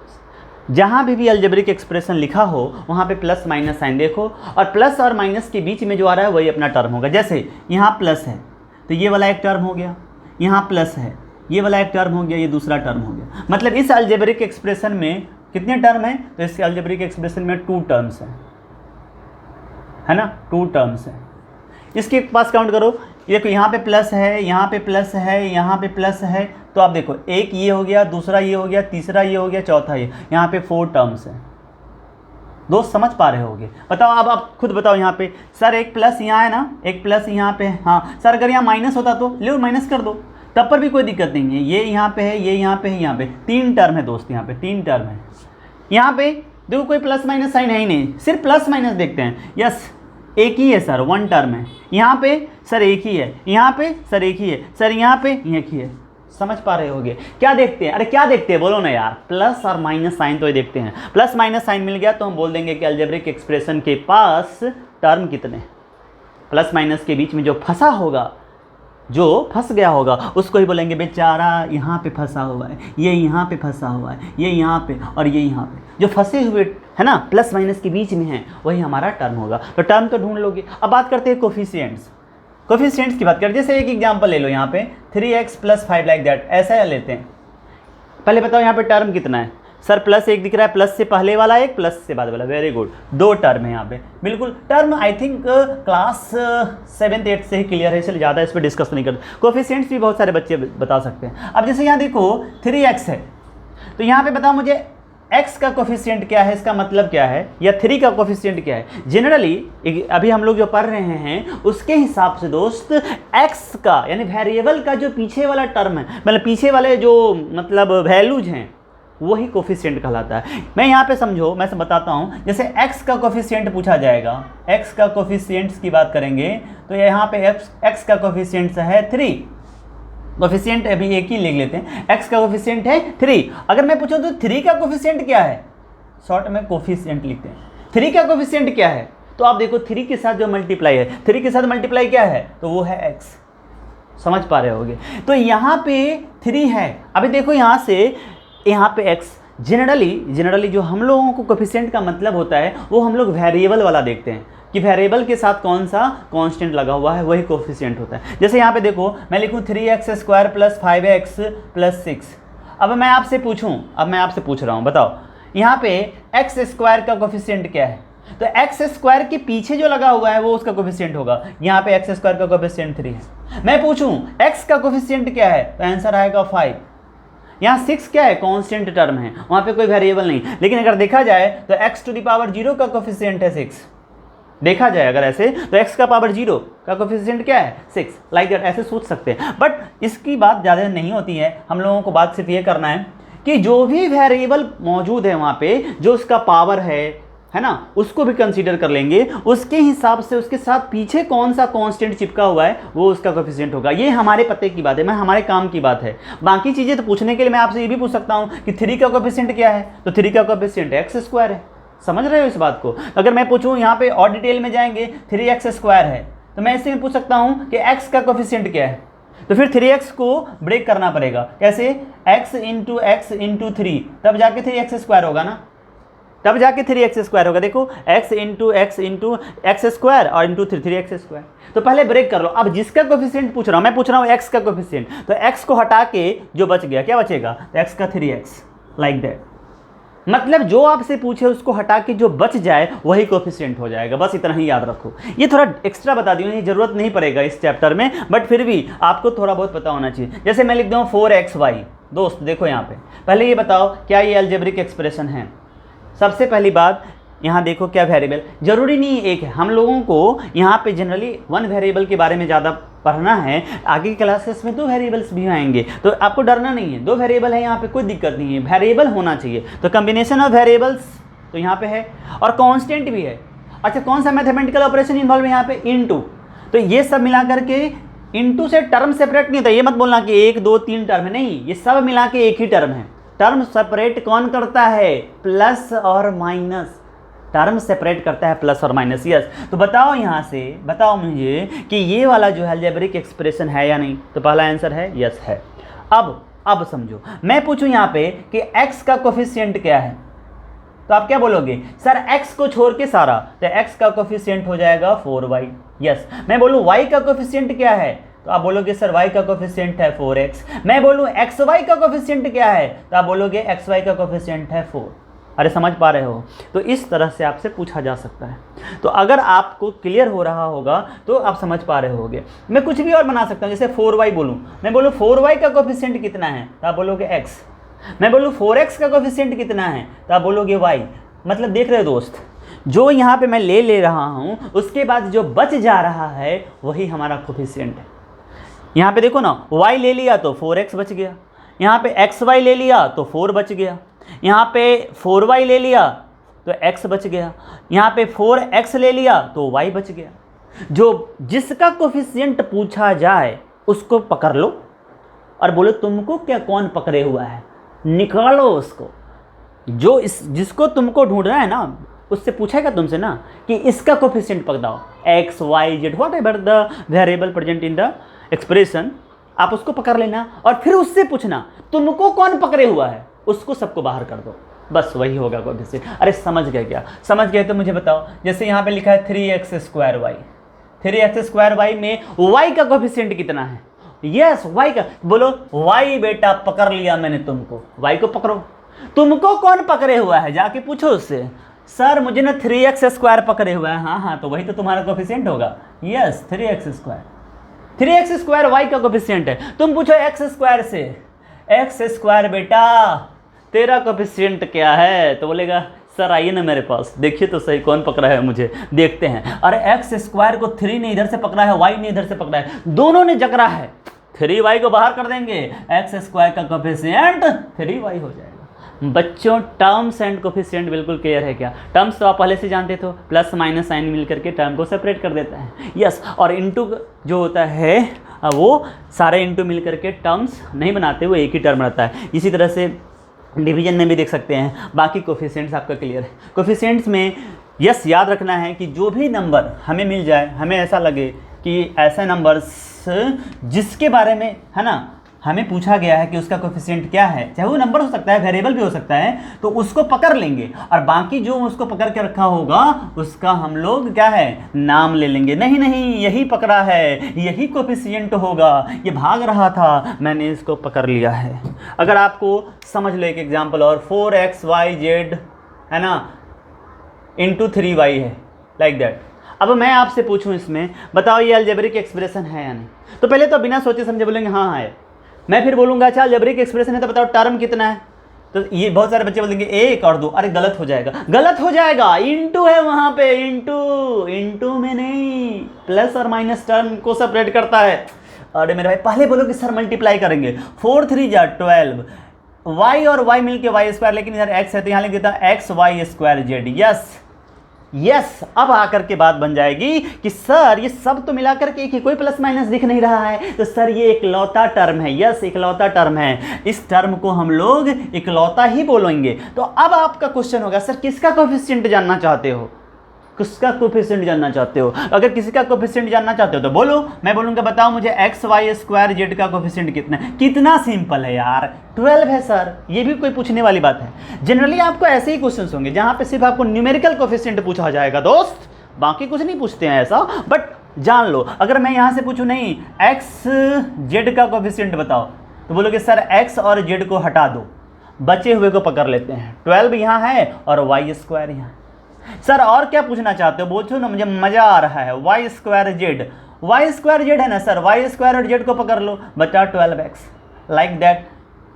A: जहाँ भी अलजेब्रिक एक्सप्रेशन लिखा हो वहाँ पे प्लस माइनस साइन देखो, और प्लस और माइनस के बीच में जो आ रहा है वही अपना टर्म होगा। जैसे यहाँ प्लस है तो ये वाला एक टर्म हो गया, यहाँ प्लस है ये वाला एक टर्म हो गया, ये दूसरा टर्म हो गया। मतलब इस अलजेब्रिक एक्सप्रेशन में कितने टर्म हैं, तो इस अलजेब्रिक एक्सप्रेशन में 2 टर्म्स हैं, है ना, 2 टर्म्स हैं। इसके पास काउंट करो, देखो यहाँ पे प्लस है, यहाँ पे प्लस है, यहाँ पे प्लस है, तो आप देखो एक ये हो गया, दूसरा ये हो गया, तीसरा ये हो गया, चौथा ये, यहाँ पे 4 टर्म्स हैं। दोस्त समझ पा रहे होगे? बताओ, अब आप खुद बताओ। यहाँ पे सर एक प्लस यहाँ है ना, एक प्लस यहाँ पे, हाँ सर अगर यहाँ माइनस होता तो लो माइनस कर दो, तब पर भी कोई दिक्कत नहीं है। ये यहाँ पे है, ये यहाँ पे है, यहाँ पे 3 टर्म है दोस्त, यहाँ पे 3 टर्म है। यहाँ पे देखो कोई प्लस माइनस साइन है ही नहीं, सिर्फ प्लस माइनस देखते हैं। यस, एक ही है सर, 1 टर्म है। यहाँ पे सर एक ही है, यहाँ पे सर एक ही है, सर यहाँ पे एक ही है। समझ पा रहे होगे? क्या देखते हैं? अरे क्या देखते हैं बोलो ना यार, प्लस और माइनस साइन तो ये देखते हैं। प्लस माइनस साइन मिल गया तो हम बोल देंगे कि अलजेब्रिक एक्सप्रेशन के पास टर्म कितने, प्लस माइनस के बीच में जो फंसा होगा, जो फंस गया होगा, उसको ही बोलेंगे बेचारा यहाँ पे फंसा हुआ है, ये यहाँ पे फंसा हुआ है, ये यहाँ पे और ये यहाँ पे, जो फंसे हुए है ना प्लस माइनस के बीच में है, वही हमारा टर्म होगा। तो टर्म तो ढूंढ लोगे। अब बात करते हैं कोफिशिएंट्स। कोफिशिएंट्स की बात करें, जैसे एक एग्जांपल ले लो, यहाँ पे 3x + 5 लाइक दैट, ऐसा लेते हैं। पहले बताओ यहाँ पे टर्म कितना है? सर प्लस 1 दिख रहा है, प्लस से पहले वाला एक, प्लस से बाद वाला, वेरी गुड, 2 टर्म है यहाँ पे। बिल्कुल, term I think class 7th 8th से ही क्लियर है, इसलिए ज़्यादा इस पर डिस्कस नहीं करते। कोफिशिएंट्स भी बहुत सारे बच्चे बता सकते हैं। अब जैसे यहाँ देखो 3x है, तो यहाँ पे बताओ मुझे x का कोफिशिएंट क्या है, इसका मतलब क्या है, या 3 का कोफिशिएंट क्या है। जनरली अभी हम लोग जो पढ़ रहे हैं उसके हिसाब से दोस्त x का यानी वेरिएबल का जो पीछे वाला टर्म है, मतलब पीछे वाले जो मतलब वैल्यूज हैं, वही कोफिशिएंट कहलाता है। मैं यहाँ पे समझो, मैं बताता हूँ। जैसे x का कोफिशिएंट पूछा जाएगा, x का कोफिशिएंट्स की बात करेंगे तो यहाँ पे x का कोफिशिएंट है 3। कोफिशिएंट अभी एक ही लिख लेते हैं, x का कोफिशिएंट है 3। अगर मैं पूछूं तो 3 का कोफिशिएंट क्या है, शॉर्ट में कोफिशिएंट लिखते हैं। 3 का कोफिशिएंट क्या है, तो आप देखो 3 के साथ जो मल्टीप्लाई है, 3 के साथ मल्टीप्लाई क्या है, तो वो है x। समझ पा रहे होगे? तो यहाँ पे 3 है। अभी देखो यहाँ से यहाँ पे x, जनरली जो हम लोगों को कोफिशिएंट का मतलब होता है वो हम लोग वेरिएबल वाला देखते हैं कि वेरिएबल के साथ कौन सा कांस्टेंट लगा हुआ है, वही कोफिशिएंट होता है। जैसे यहाँ पे देखो मैं लिखूँ 3x² + 5x + 6। अब मैं आपसे पूछ रहा हूँ, बताओ यहाँ पे एक्स स्क्वायर का कोफिशिएंट क्या है, तो एक्स स्क्वायर के पीछे जो लगा हुआ है वो उसका कोफिशिएंट होगा। यहाँ पे एक्स स्क्वायर का कोफिशिएंट 3 है। मैं पूछूं एक्स का कोफिशिएंट क्या है, तो आंसर आएगा 5। यहाँ 6 क्या है, कांस्टेंट टर्म है, वहाँ पे कोई वेरिएबल नहीं। लेकिन अगर देखा जाए तो x टू द पावर 0 का कोफिशिएंट है 6। देखा जाए अगर ऐसे तो x का पावर 0 का कोफिशिएंट क्या है 6, लाइक दैट, ऐसे सोच सकते हैं। बट इसकी बात ज़्यादा नहीं होती है, हम लोगों को बात सिर्फ ये करना है कि जो भी वेरिएबल मौजूद है वहाँ पे, जो उसका पावर है ना, उसको भी कंसीडर कर लेंगे। उसके हिसाब से उसके साथ पीछे कौन सा कांस्टेंट चिपका हुआ है वो उसका कोफिशिएंट होगा। ये हमारे पते की बात है, मैं हमारे काम की बात है। बाकी चीज़ें तो पूछने के लिए मैं आपसे ये भी पूछ सकता हूँ कि 3 का कोफिशिएंट क्या है, तो 3 का कोफिशिएंट एक्स स्क्वायर है। समझ रहे हो इस बात को। अगर मैं पूछूँ यहाँ पे और डिटेल में जाएंगे, 3x स्क्वायर है, तो मैं इससे पूछ सकता हूँ कि x का कोफिशिएंट क्या है, तो फिर 3x को ब्रेक करना पड़ेगा। कैसे, x इंटू 3, तब जाके 3x स्क्वायर होगा ना, तब जाके 3x स्क्वायर होगा। देखो x इंटू x स्क्वायर और इंटू 3x स्क्वायर। तो पहले ब्रेक कर लो। अब जिसका कोफिशिएंट पूछ रहा हूँ, मैं पूछ रहा हूँ x का कोफिशिएंट, तो x को हटा के जो बच गया क्या बचेगा, तो x का 3x, लाइक दैट। मतलब जो आपसे पूछे उसको हटा के जो बच जाए वही कोफिशिएंट हो जाएगा। बस इतना ही याद रखो। ये थोड़ा एक्स्ट्रा बता दी, ये जरूरत नहीं पड़ेगा इस चैप्टर में, बट फिर भी आपको थोड़ा बहुत पता होना चाहिए। जैसे मैं लिख दूँ 4xy। दोस्त देखो यहाँ पे, पहले ये बताओ क्या ये अलजेब्रिक एक्सप्रेशन है। सबसे पहली बात यहाँ देखो क्या वेरिएबल, जरूरी नहीं एक है। हम लोगों को यहाँ पे जनरली 1 वेरिएबल के बारे में ज़्यादा पढ़ना है। आगे की क्लासेस में 2 वेरिएबल्स भी आएंगे, तो आपको डरना नहीं है। 2 वेरिएबल है यहाँ पे, कोई दिक्कत नहीं है, वेरिएबल होना चाहिए। तो कम्बिनेशन ऑफ वेरिएबल्स तो यहाँ पे है, और कांस्टेंट भी है। अच्छा, कौन सा मैथमेटिकल ऑपरेशन इन्वॉल्व है यहाँ पे, इनटू। तो ये सब मिला करके, इनटू से टर्म सेपरेट नहीं होता। ये मत बोलना कि 1 2 3 टर्म है, नहीं, ये सब मिला के एक ही टर्म है। टर्म सेपरेट कौन करता है, प्लस और माइनस। टर्म सेपरेट करता है प्लस और माइनस, यस। तो बताओ यहाँ से, बताओ मुझे कि ये वाला जो है अलजेब्रिक एक्सप्रेशन है या नहीं, तो पहला आंसर है यस है। अब समझो, मैं पूछूं यहाँ पे कि x का कोफिशिएंट क्या है, तो आप क्या बोलोगे, सर x को छोड़ के सारा, तो x का कोफिशिएंट हो जाएगा 4y, यस। मैं बोलूँ y का कोफिशिएंट क्या है, तो आप बोलोगे सर y का कोफिशिएंट है 4x। मैं बोलूँ xy का कोफिशिएंट क्या है, तो आप बोलोगे xy का कोफिशिएंट है 4। अरे समझ पा रहे हो। तो इस तरह से आपसे पूछा जा सकता है। तो अगर आपको क्लियर हो रहा होगा तो आप समझ पा रहे होगे। मैं कुछ भी और बना सकता हूँ, जैसे 4y बोलूँ, मैं बोलूँ 4y का कोफिशिएंट कितना है, तो आप बोलोगे x। मैं बोलूँ 4x का कोफिशिएंट कितना है, तो आप बोलोगे y। मतलब देख रहे हो दोस्त, जो यहाँ पे मैं ले रहा हूँ उसके बाद जो बच जा रहा है वही हमारा कोफिशिएंट है। यहाँ पे देखो ना, y ले लिया तो 4x बच गया, यहाँ पे xy ले लिया तो 4 बच गया, यहाँ पे 4y ले लिया तो x बच गया, यहाँ पे 4x ले लिया तो y बच गया। जो जिसका कोफिशिएंट पूछा जाए उसको पकड़ लो और बोलो तुमको क्या कौन पकड़े हुआ है, निकालो उसको। जो जिसको तुमको ढूंढना है ना उससे पूछेगा तुमसे ना कि इसका कोफिशिएंट पकड़ाओ, x y z whatever the variable present in the expression, आप उसको पकड़ लेना और फिर उससे पूछना तुमको कौन पकड़े हुआ है, उसको सबको बाहर कर दो, बस वही होगा कोफिशिएंट। अरे समझ गए क्या, समझ गए तो मुझे बताओ। जैसे यहाँ पे लिखा है 3x square y, 3x square y में y का कोफिशिएंट कितना है, यस y का। बोलो y बेटा पकड़ लिया मैंने तुमको, y को पकड़ो। तुमको कौन पकड़े हुआ है जाके पूछो उससे, सर मुझे ना 3x स्क्वायर पकड़े हुआ है। हाँ तो वही तो तुम्हारा कोफिशिएंट होगा, yes 3x square. 3x square y का कोफिशिएंट है। तुम पूछो x स्क्वायर से, x स्क्वायर बेटा तेरा कोफिशिएंट क्या है, तो बोलेगा सर आइए ना मेरे पास, देखिए तो सही कौन पकड़ा है मुझे, देखते हैं। अरे x स्क्वायर को 3 ने इधर से पकड़ा है, y ने इधर से पकड़ा है, दोनों ने जकड़ा है, 3y को बाहर कर देंगे, x स्क्वायर का कोफिशिएंट 3y हो जाएगा। बच्चों टर्म्स एंड कोफिशिएंट बिल्कुल क्लियर है क्या, टर्म्स तो आप पहले से जानते थे, प्लस माइनस साइन मिल करके टर्म को सेपरेट कर देता है, यस। और इनटू जो होता है वो सारे इनटू मिल करके टर्म्स नहीं बनाते, वो एक ही टर्म रहता है। इसी तरह से डिवीजन में भी देख सकते हैं। बाकी कोफिशिएंट्स आपका क्लियर है। कोफिशिएंट्स में यस याद रखना है कि जो भी नंबर हमें मिल जाए, हमें ऐसा लगे कि ऐसे नंबर्स जिसके बारे में है ना हमें पूछा गया है कि उसका कोफिशिएंट क्या है, चाहे वो नंबर हो सकता है, वेरिएबल भी हो सकता है, तो उसको पकड़ लेंगे और बाकी जो उसको पकड़ के रखा होगा उसका हम लोग क्या है, नाम ले लेंगे। नहीं नहीं, यही पकड़ा है, यही कोफिशिएंट होगा, ये भाग रहा था, मैंने इसको पकड़ लिया है। अगर आपको समझ लो एक एग्जाम्पल और, 4xyz है ना इंटू 3y है, लाइक दैट। अब मैं आपसे पूछूं इसमें, बताओ ये अलजेब्रिक एक्सप्रेशन है या नहीं? तो पहले तो बिना सोचे समझे बोलेंगे हाँ है। मैं फिर बोलूँगा अच्छा अलजेब्रिक एक्सप्रेशन है तो बताओ टर्म कितना है? तो ये बहुत सारे बच्चे बोलेंगे 1 और 2। अरे गलत हो जाएगा, गलत हो जाएगा, इंटू है वहाँ पे, इंटू में नहीं, प्लस और माइनस टर्म को सेपरेट करता है। अरे मेरे भाई पहले बोलो कि सर मल्टीप्लाई करेंगे, 4 3 जा 12, y और y मिलके y स्क्वायर, लेकिन इधर x है तो यहाँ लिख देता x y square z. Yes yes, अब आकर के बात बन जाएगी कि सर ये सब तो मिलाकर के एक ही, कोई प्लस माइनस दिख नहीं रहा है, तो सर ये इकलौता टर्म है। यस इकलौता टर्म है, इस टर्म को हम लोग इकलौता ही बोलेंगे। तो अब आपका क्वेश्चन होगा सर किसका कोफिशिएंट जानना चाहते हो, किसका कोफिशिएंट जानना चाहते हो? अगर किसी का कोफिशिएंट जानना चाहते हो तो बोलो, मैं बोलूँगा बताओ मुझे एक्स वाई स्क्वायर जेड का कोफिशिएंट कितना है। कितना सिंपल है यार, 12 है सर। ये भी कोई पूछने वाली बात है? जनरली आपको ऐसे ही क्वेश्चन होंगे जहाँ पे सिर्फ आपको न्यूमेरिकल कोफिशिएंट पूछा जाएगा दोस्त, बाकी कुछ नहीं पूछते हैं ऐसा। बट जान लो, अगर मैं यहाँ से पूछूँ नहीं एक्स जेड का कोफिशिएंट बताओ, तो बोलोगे सर एक्स और जेड को हटा दो, बचे हुए को पकड़ लेते हैं। 12 यहाँ है और वाई स्क्वायर यहाँ। सर और क्या पूछना चाहते हो? पूछो ना, मुझे मजा आ रहा है। वाई स्क्वायर जेड है ना सर, वाई स्क्वायर और जेड को पकड़ लो, बचा 12x। लाइक दैट,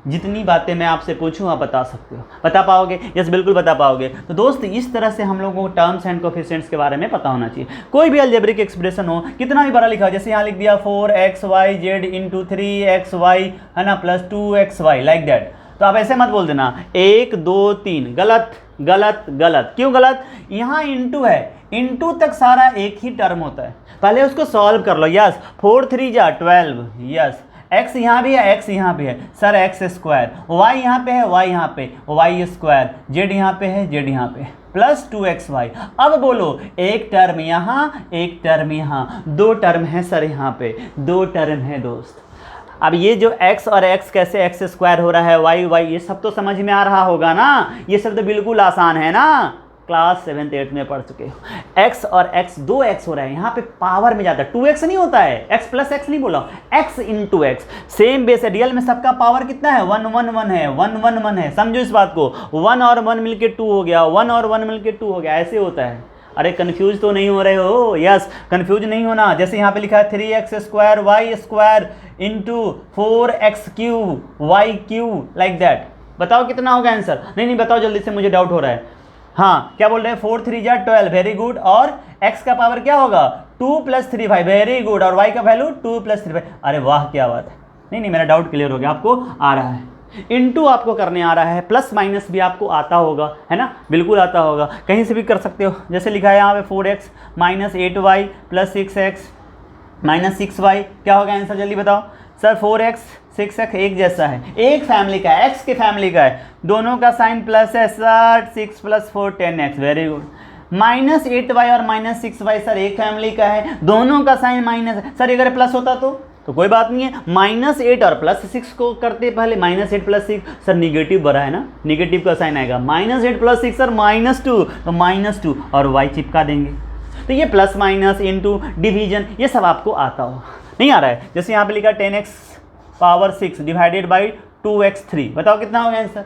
A: जितनी बातें मैं आपसे पूछूं आप बता सकते हो, बता पाओगे? यस बिल्कुल बता पाओगे। तो दोस्त इस तरह से हम लोगों को टर्म्स एंड कोफिशिएंट्स के बारे में पता होना चाहिए। कोई भी अलजेब्रिक एक्सप्रेशन हो, कितना भी बड़ा लिखा हो, जैसे यहाँ लिख दिया 4xyz इंटू 3xy है ना प्लस 2xy, लाइक दैट। तो आप ऐसे मत बोल देना 1 2 3, गलत गलत गलत। क्यों गलत? यहाँ इंटू है, इंटू तक सारा एक ही टर्म होता है, पहले उसको सॉल्व कर लो। यस 4 3 जा 12, यस x यहाँ भी है, x यहाँ भी है सर, एक्स स्क्वायर, y यहाँ पे है, y यहाँ पे, y स्क्वायर, z यहाँ पे है, z यहाँ पे, प्लस 2xy। अब बोलो एक टर्म यहाँ, एक टर्म यहाँ, 2 टर्म है सर, यहाँ पे 2 टर्म है दोस्त। अब ये जो x और x कैसे एक्स स्क्वायर हो रहा है, y ये सब तो समझ में आ रहा होगा ना, ये सब तो बिल्कुल आसान है ना, क्लास 7th 8th में पढ़ चुके हो। x और x 2x हो रहा है, यहाँ पे पावर में जाता है, 2x नहीं होता है, x प्लस x नहीं बोला, x into x. Same base है, रियल में सबका पावर कितना है? 1 1 1 है, 1 1 1 है, समझो इस बात को। 1 और 1 मिलके 2 हो गया, 1 और 1 मिलके 2 हो गया, ऐसे होता है। अरे कंफ्यूज तो नहीं हो रहे हो? यस कंफ्यूज नहीं होना। जैसे यहाँ पे लिखा है 3x square y square into 4x cube y cube, like that. बताओ कितना होगा आंसर? नहीं बताओ जल्दी से, मुझे डाउट हो रहा है। हाँ क्या बोल रहे हैं? 4 3 जा 12, वेरी गुड। और x का पावर क्या होगा? 2 + 3 5, वेरी गुड। और y का वैल्यू 2 + 3 5, अरे वाह क्या बात है। नहीं मेरा डाउट क्लियर हो गया, आपको आ रहा है। इनटू आपको करने आ रहा है, प्लस माइनस भी आपको आता होगा, है ना, बिल्कुल आता होगा, कहीं से भी कर सकते हो। जैसे लिखा है यहाँ पे 4x - 8y + 6x - 6y, क्या होगा आंसर जल्दी बताओ सर? 4x 6x एक जैसा है, एक फैमिली का है, x के फैमिली का है, दोनों का साइन प्लस है sir, 6 + 4 10x, very good. -8y और -6y सर एक फैमिली का है, दोनों का साइन माइनस है सर, अगर प्लस होता तो कोई बात नहीं है। -8 और +6 को करते पहले, -8 + 6 सर निगेटिव बड़ा है ना, निगेटिव का साइन आएगा, -8 + 6 सर -2, तो -2 और y चिपका देंगे। तो ये प्लस माइनस इंटू डिवीजन ये सब आपको आता हो, नहीं आ रहा है? जैसे यहाँ पे लिखा 10x⁻6 डिवाइडेड बाई 2x3, बताओ कितना होगा आंसर?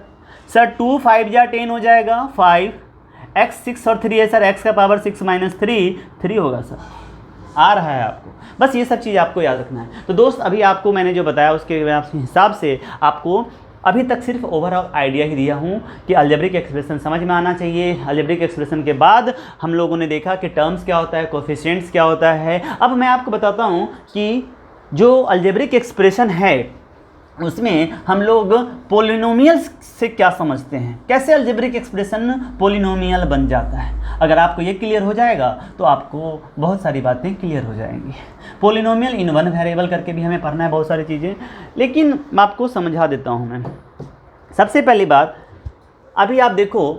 A: सर 2 5 जा 10 हो जाएगा 5, x 6 और 3 है सर, x का पावर 6 - 3 होगा सर, आ रहा है आपको? बस ये सब चीज़ आपको याद रखना है। तो दोस्त अभी आपको मैंने जो बताया उसके हिसाब से आपको अभी तक सिर्फ ओवरऑल आइडिया ही दिया हूँ कि अलजेब्रिक एक्सप्रेशन समझ में आना चाहिए। अलजेब्रिक एक्सप्रेशन के बाद हम लोगों ने देखा कि टर्म्स क्या होता है, कोफिशिएंट्स क्या होता है। अब मैं आपको बताता हूँ कि जो अलजेब्रिक एक्सप्रेशन है उसमें हम लोग पोलिनोमियल्स से क्या समझते हैं, कैसे अलजेब्रिक एक्सप्रेशन पोलिनोमियल बन जाता है। अगर आपको ये क्लियर हो जाएगा तो आपको बहुत सारी बातें क्लियर हो जाएंगी। पोलिनोमियल इन वन वेरिएबल करके भी हमें पढ़ना है बहुत सारी चीज़ें, लेकिन मैं आपको समझा देता हूँ। मैं सबसे पहली बात, अभी आप देखो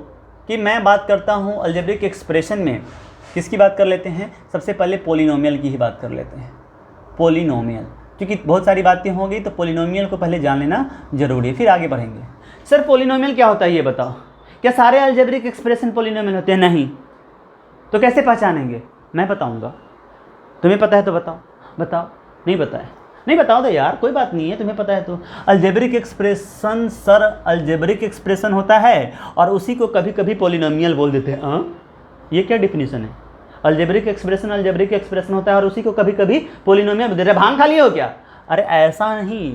A: कि मैं बात करता हूँ अलजेब्रिक एक्सप्रेशन में, किसकी बात कर लेते हैं? सबसे पहले पोलिनोमियल की ही बात कर लेते हैं। पोलिनोमियल क्योंकि बहुत सारी बातें हो गई तो पोलिनोमियल को पहले जान लेना जरूरी है, फिर आगे बढ़ेंगे। सर पोलिनोमियल क्या होता है ये बताओ। क्या सारे अलजेब्रिक एक्सप्रेशन पोलिनोमियल होते हैं? नहीं। तो कैसे पहचानेंगे? मैं बताऊंगा। तुम्हें पता है तो बताओ। बताओ। नहीं पता है? नहीं बताओ तो यार, कोई बात नहीं है, तुम्हें पता है तो। Algebraic expression sir, algebraic expression होता है और उसी को कभी कभी पोलिनोमियल बोल देते हैं। ये क्या डिफिनीशन है? अलजेब्रिक एक्सप्रेशन होता है और उसी को कभी कभी पोलिनोमियल बोल देते हैं। भांग खा लिए हो क्या? अरे ऐसा नहीं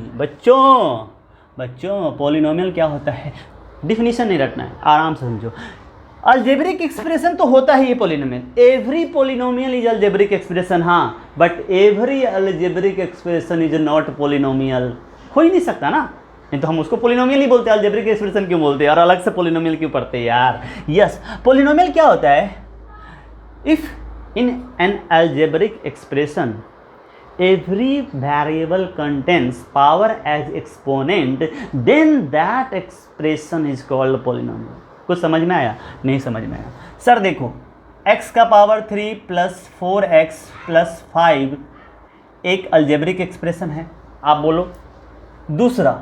A: बच्चों, पोलिनोमियल क्या होता है डिफिनीशन नहीं रटना है, आराम से समझो। अलजेब्रिक एक्सप्रेशन तो होता ही है polynomial. Every polynomial is algebraic expression, हाँ, but every algebraic expression is not polynomial. हो ही नहीं सकता ना, नहीं तो हम उसको पोलिनोमियल ही बोलते हैं, अलजेब्रिक एक्सप्रेशन क्यों बोलते हैं और अलग से पोलिनोमियल क्यों पढ़ते हैं यार। यस, पोलिनोमियल क्या होता है? If in an algebraic expression every variable contains power as exponent, then that expression is called polynomial। कुछ समझ में आया? नहीं समझ में आया? सर देखो, x का पावर 3 प्लस 4x प्लस 5 एक अलजेब्रिक एक्सप्रेशन है, आप बोलो। दूसरा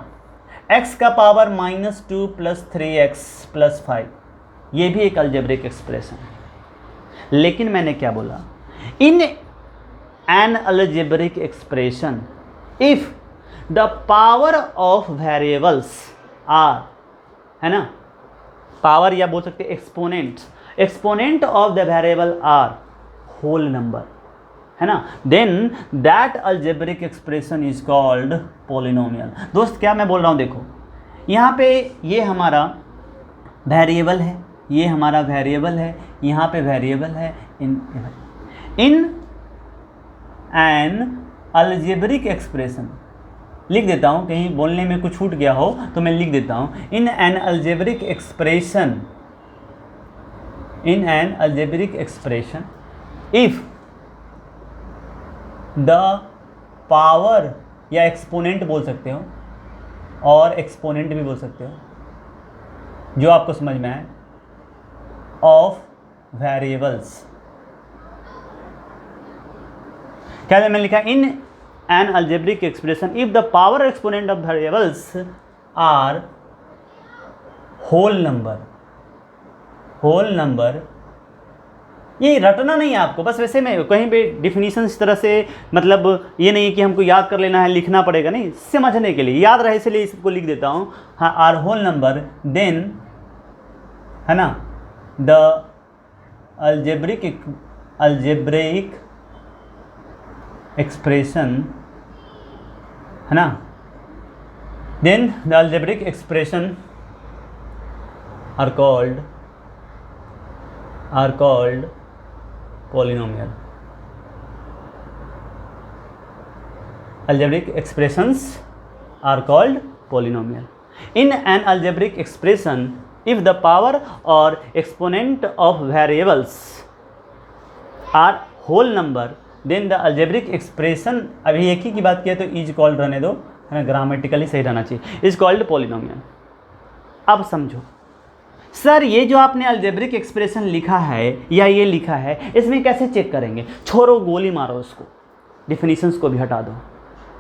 A: x का पावर -2 प्लस 3x प्लस 5, ये भी एक अलजेब्रिक एक्सप्रेशन है। लेकिन मैंने क्या बोला? इन an algebraic expression if the power of variables are, है ना, पावर या बोल सकते exponent of the variable are whole number, है ना, then that algebraic expression is called polynomial. दोस्त क्या मैं बोल रहा हूँ, देखो यहाँ पे ये हमारा वेरिएबल है, ये हमारा वेरिएबल है, यहाँ पे वेरिएबल है। इन एन अलजेब्रिक एक्सप्रेशन लिख देता हूँ, कहीं बोलने में कुछ छूट गया हो तो मैं लिख देता हूँ। इन an algebraic expression if the power, या एक्सपोनेंट बोल सकते हो और एक्सपोनेंट भी बोल सकते हो, जो आपको समझ में आए, ऑफ वेरिएबल्स। क्या मैंने लिखा? In an algebraic expression if the power exponent of variables are whole number. ये रटना नहीं है आपको, बस वैसे में कहीं पे डिफिनीशन इस तरह से, मतलब ये नहीं कि हमको याद कर लेना है, लिखना पड़ेगा, नहीं, समझने के लिए याद रहे इसलिए इसको लिख देता हूँ। हाँ, आर होल नंबर, देन, है ना, द अलजेब्रिक एक्सप्रेशन, है ना, then the algebraic expression are called polynomial। Algebraic expressions are called polynomial। In an algebraic expression, if the power or exponent of variables are whole number, then the algebraic expression, अभी एक ही की बात किया तो is called रहने दो, है ना, ग्रामेटिकली सही रहना चाहिए, is called polynomial। अब समझो सर, ये जो आपने अलजेब्रिक एक्सप्रेशन लिखा है या ये लिखा है, इसमें कैसे चेक करेंगे? छोड़ो, गोली मारो उसको, डिफिनीशंस को भी हटा दो।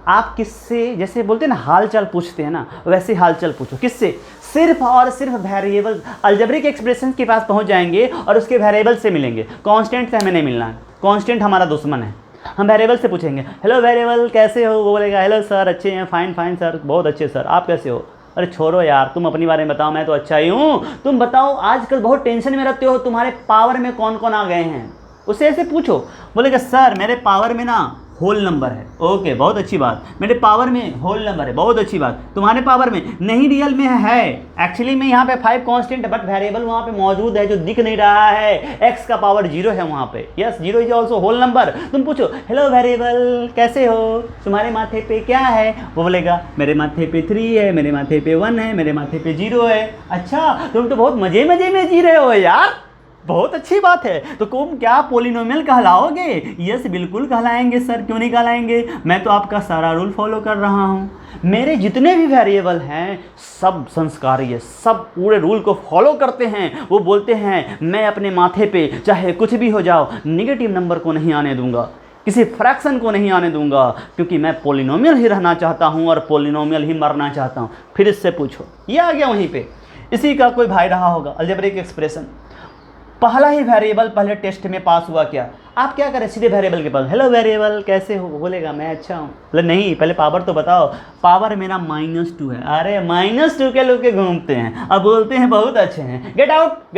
A: आप किससे, जैसे बोलते हैं ना हाल चाल पूछते हैं ना, वैसे हाल चाल पूछो। किससे? सिर्फ और सिर्फ वेरिएबल। अलजेब्रिक एक्सप्रेशन के पास पहुंच जाएंगे और उसके वेरिएबल से मिलेंगे। कांस्टेंट से हमें नहीं मिलना है, कांस्टेंट हमारा दुश्मन है। हम वेरिएबल से पूछेंगे, हेलो वेरिएबल कैसे हो? वो बोलेगा हेलो सर, अच्छे हैं, फाइन सर, बहुत अच्छे सर, आप कैसे हो? अरे छोड़ो यार, तुम अपनी बारे में बताओ, मैं तो अच्छा ही हूँ। तुम बताओ आजकल बहुत टेंशन में रहते हो, तुम्हारे पावर में कौन कौन आ गए हैं? उससे ऐसे पूछो। बोलेगा सर मेरे पावर में ना होल नंबर है। ओके, बहुत अच्छी बात। मेरे पावर में होल नंबर है, बहुत अच्छी बात। तुम्हारे पावर में नहीं, रियल में है। एक्चुअली में यहाँ पे 5 कांस्टेंट है, बट वेरिएबल वहाँ पे मौजूद है जो दिख नहीं रहा है। x का पावर 0 है वहाँ पे। Yes, 0 is also whole number. तुम पूछो हेलो वेरिएबल कैसे हो, तुम्हारे माथे पे क्या है? वो बोलेगा मेरे माथे पे 3 है, मेरे माथे पे 1 है, मेरे माथे पे 0 है। अच्छा, तुम तो बहुत मजे में जी रहे हो यार, बहुत अच्छी बात है। तो तुम क्या पोलिनोमियल कहलाओगे? यस, बिल्कुल कहलाएंगे सर, क्यों नहीं कहलाएंगे? मैं तो आपका सारा रूल फॉलो कर रहा हूँ। मेरे जितने भी वेरिएबल हैं सब संस्कारी है, सब पूरे रूल को फॉलो करते हैं। वो बोलते हैं मैं अपने माथे पे चाहे कुछ भी हो जाओ, नेगेटिव नंबर को नहीं आने दूंगा। किसी फ्रैक्शन को नहीं आने दूंगा, क्योंकि मैं पॉलिनोमियल ही रहना चाहता हूँ और पॉलिनोमियल ही मरना चाहता हूँ। फिर इससे पूछो, ये आ गया वहीं पे। इसी का कोई भाई रहा होगा अलजेब्रिक एक्सप्रेशन, पहला ही वेरिएबल पहले टेस्ट में पास हुआ क्या, आप क्या करें सीधे वेरिएबल के पास, हेलो वेरिएबल कैसे हो, बोलेगा मैं अच्छा हूँ। बोले नहीं पहले पावर तो बताओ, पावर मेरा -2 है। अरे -2 के लोग के घूमते हैं, अब बोलते हैं बहुत अच्छे हैं, get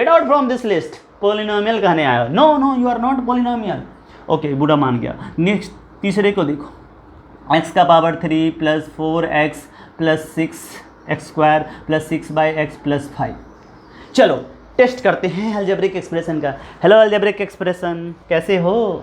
A: out from this list, polynomial कहने आए हो, no you are not polynomial. Okay बूढ़ा मान गया। नेक्स्ट तीसरे को देखो, x का पावर 3 + 4x + 6x² + 6/x + 5। चलो टेस्ट करते हैं अलजेब्रिक एक्सप्रेशन का। हेलो अलजेब्रिक एक्सप्रेशन कैसे हो,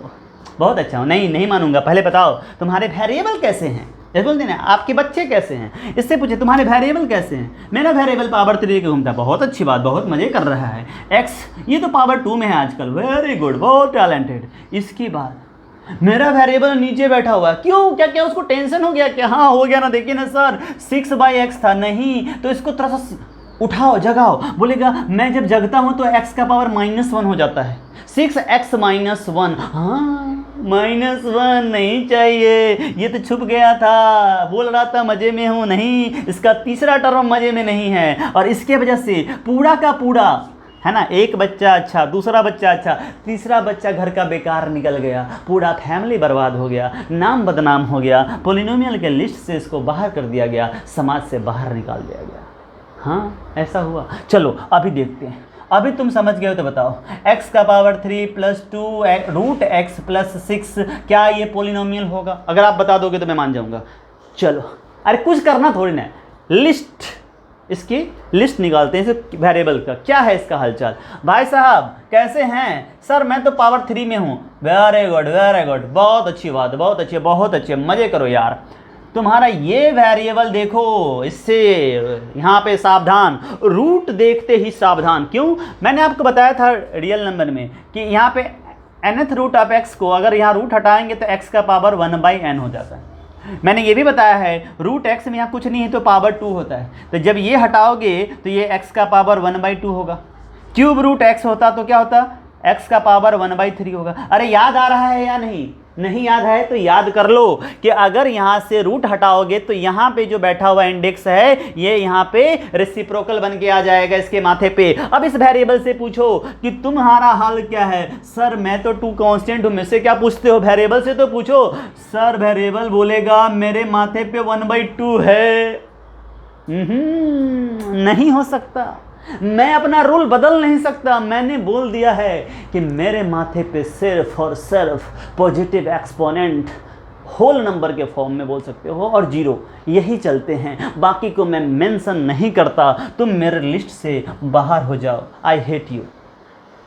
A: बहुत अच्छा हो। नहीं मानूंगा, पहले बताओ तुम्हारे वेरिएबल कैसे हैं, जैसे बोलते हैं ना आपके बच्चे कैसे हैं, इससे पूछे तुम्हारे वेरिएबल कैसे हैं। मेरा वेरिएबल पावर 3 के घूमता है, बहुत अच्छी बात, बहुत मज़े कर रहा है। x ये तो पावर 2 में है आजकल, वेरी गुड, बहुत टैलेंटेड। इसके बाद मेरा वेरिएबल नीचे बैठा हुआ है, क्यों, क्या उसको टेंशन हो गया क्या, हाँ हो गया ना, देखिए ना सर 6/x था, नहीं तो इसको थोड़ा सा उठाओ जगाओ, बोलेगा मैं जब जगता हूँ तो x का पावर -1 हो जाता है, 6x - 1, हाँ -1 नहीं चाहिए, ये तो छुप गया था, बोल रहा था मज़े में हूँ, नहीं इसका तीसरा टर्म मज़े में नहीं है, और इसके वजह से पूरा का पूरा है ना, एक बच्चा अच्छा, दूसरा बच्चा अच्छा, तीसरा बच्चा घर का बेकार निकल गया, पूरा फैमिली बर्बाद हो गया, नाम बदनाम हो गया, पॉलिनोमियल के लिस्ट से इसको बाहर कर दिया गया, समाज से बाहर निकाल दिया गया। हाँ ऐसा हुआ। चलो अभी देखते हैं, अभी तुम समझ गए हो तो बताओ, x का पावर 3 + 2 √x + 6 क्या ये पॉलिनोमियल होगा? अगर आप बता दोगे तो मैं मान जाऊंगा। चलो अरे कुछ करना थोड़ी ना, लिस्ट, इसकी लिस्ट निकालते हैं इस वेरिएबल का, क्या है इसका हालचाल। भाई साहब कैसे हैं? सर मैं तो पावर 3 में हूँ। वेरी गुड, बहुत अच्छी बात, बहुत अच्छे, मज़े करो यार। तुम्हारा ये वेरिएबल देखो, इससे यहाँ पे सावधान, रूट देखते ही सावधान। क्यों? मैंने आपको बताया था रियल नंबर में कि यहाँ पे nth रूट ऑफ x को अगर यहाँ रूट हटाएंगे तो x का पावर 1/n हो जाता है। मैंने ये भी बताया है रूट x में यहाँ कुछ नहीं है तो पावर 2 होता है, तो जब ये हटाओगे तो ये x का पावर 1/2 होगा। क्यूब रूट x होता तो क्या होता, x का पावर 1/3 होगा। अरे याद आ रहा है या नहीं याद है तो याद कर लो कि अगर यहाँ से रूट हटाओगे तो यहाँ पे जो बैठा हुआ इंडेक्स है ये यहाँ पे रेसिप्रोकल बन के आ जाएगा इसके माथे पे। अब इस वेरिएबल से पूछो कि तुम्हारा हाल क्या है। सर मैं तो 2 कांस्टेंट हूँ, मुझसे क्या पूछते हो? वेरिएबल से तो पूछो। सर वेरिएबल बोलेगा मेरे माथे पे 1/2 है। नहीं हो सकता, मैं अपना रूल बदल नहीं सकता। मैंने बोल दिया है कि मेरे माथे पे सिर्फ और सिर्फ पॉजिटिव एक्सपोनेंट होल नंबर के फॉर्म में बोल सकते हो और 0 यही चलते हैं, बाकी को मैं मेंशन नहीं करता। तुम मेरे लिस्ट से बाहर हो जाओ। I hate you,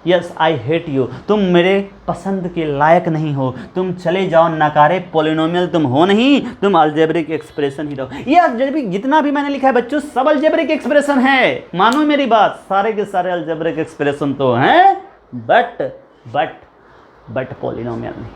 A: yes I hate you. तुम मेरे पसंद के लायक नहीं हो, तुम चले जाओ, नकारे पॉलिनोमियल तुम हो नहीं, तुम अलजेब्रिक एक्सप्रेशन ही रहो। ये अलजेब्रिक जितना भी मैंने लिखा है बच्चों सब अलजेब्रिक एक्सप्रेशन है, मानो मेरी बात, सारे के सारे अलजेब्रिक एक्सप्रेशन तो हैं, बट पॉलिनोमियल नहीं।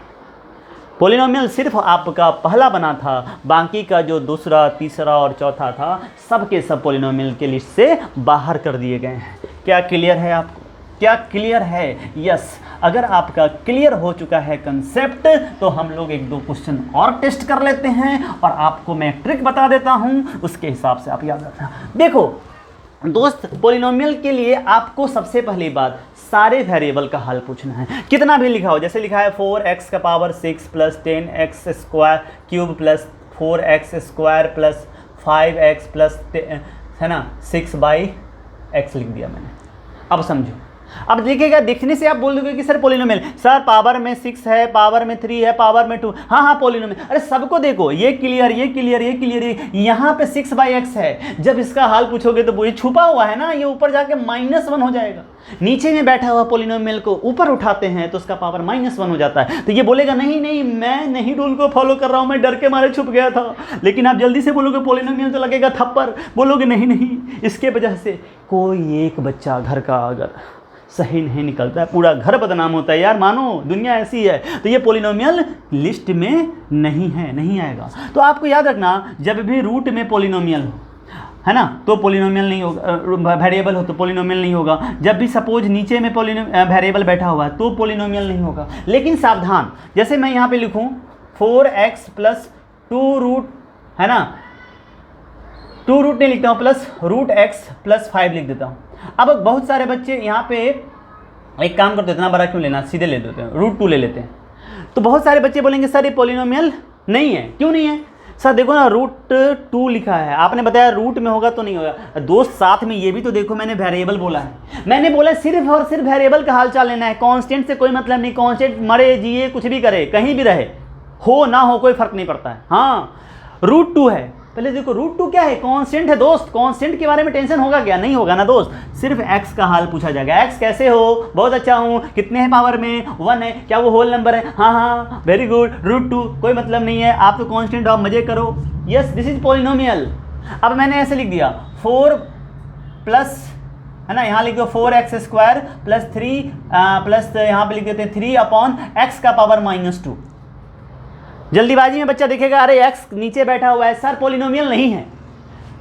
A: पॉलिनोमियल सिर्फ आपका पहला बना था, बाकी का जो दूसरा, तीसरा और चौथा था सब के सब पॉलिनोमियल के लिस्ट से बाहर कर दिए गए हैं। क्या क्लियर है आपको? क्या क्लियर है? यस। अगर आपका क्लियर हो चुका है कंसेप्ट तो हम लोग 1-2 क्वेश्चन और टेस्ट कर लेते हैं और आपको मैं ट्रिक बता देता हूं, उसके हिसाब से आप याद रखना। देखो दोस्त, पॉलिनोमियल के लिए आपको सबसे पहली बात सारे वेरिएबल का हल पूछना है, कितना भी लिखा हो। जैसे लिखा है 4x का power 6 + 10x² cube + 4x² + 5x + है ना 6/x लिख दिया मैंने। अब समझो, अब देखिएगा, देखने से आप बोल दोगे कि सर पॉलिनोमियल, सर पावर में 6 है, पावर में 3 है, पावर में 2, हाँ पॉलिनोमियल। अरे सबको देखो, ये क्लियर, यहाँ पे 6/x है। जब इसका हाल पूछोगे तो ये छुपा हुआ है ना, ये ऊपर जाके -1 हो जाएगा। नीचे में बैठा हुआ पॉलिनोमियल को ऊपर उठाते हैं तो उसका पावर -1 हो जाता है। तो ये बोलेगा नहीं मैं नहीं रूल को फॉलो कर रहा हूँ, मैं डर के मारे छुप गया था। लेकिन आप जल्दी से बोलोगे पॉलिनोमियल तो लगेगा थप्पड़, बोलोगे नहीं। इसके वजह से कोई एक बच्चा घर का अगर सही नहीं निकलता है, पूरा घर बदनाम होता है। यार मानो दुनिया ऐसी है, तो ये पॉलिनोमियल लिस्ट में नहीं है, नहीं आएगा। तो आपको याद रखना, जब भी रूट में पॉलिनोमियल हो, है ना, तो पॉलिनोमियल नहीं होगा, वेरिएबल हो तो पॉलिनोमियल नहीं होगा। जब भी सपोज नीचे में वेरिएबल बैठा हुआ है तो पॉलिनोमियल नहीं होगा। लेकिन सावधान, जैसे मैं यहाँ पे लिखूँ 4x प्लस 2 रूट, है ना, 2 रूट नहीं लिखता हूँ, प्लस रूट x प्लस 5 लिख देता हूँ। अब बहुत सारे बच्चे यहाँ पे एक काम करते हैं, इतना बड़ा क्यों लेना, सीधे ले देते हैं, रूट 2 ले लेते हैं। तो बहुत सारे बच्चे बोलेंगे सर ये पॉलिनोमियल नहीं है। क्यों नहीं है सर? देखो ना रूट 2 लिखा है, आपने बताया रूट में होगा तो नहीं होगा। दोस्त साथ में ये भी तो देखो, मैंने वेरिएबल बोला है, मैंने बोला सिर्फ और सिर्फ वेरिएबल का हाल चाल लेना है, कांस्टेंट से कोई मतलब नहीं। कांस्टेंट मरे जिए कुछ भी करे, कहीं भी रहे, हो ना हो कोई फर्क नहीं पड़ता है। हाँ रूट 2 है, पहले देखो रूट 2 क्या है, कांस्टेंट है दोस्त। कांस्टेंट के बारे में टेंशन होगा क्या? नहीं होगा ना दोस्त, सिर्फ x का हाल पूछा जाएगा। x कैसे हो? बहुत अच्छा हूँ। कितने हैं पावर में? 1 है। क्या वो होल नंबर है? हाँ हाँ वेरी गुड। रूट 2 कोई मतलब नहीं है, आप तो कांस्टेंट हो, आप मजे करो। Yes this is polynomial. अब मैंने ऐसे लिख दिया 4 प्लस, है ना, यहाँ लिख दो 4x स्क्वायर प्लस 3 प्लस यहाँ पे लिख देते हैं 3 अपॉन x का पावर -2। जल्दीबाजी में बच्चा देखेगा अरे x नीचे बैठा हुआ है, सर पॉलिनोमियल नहीं है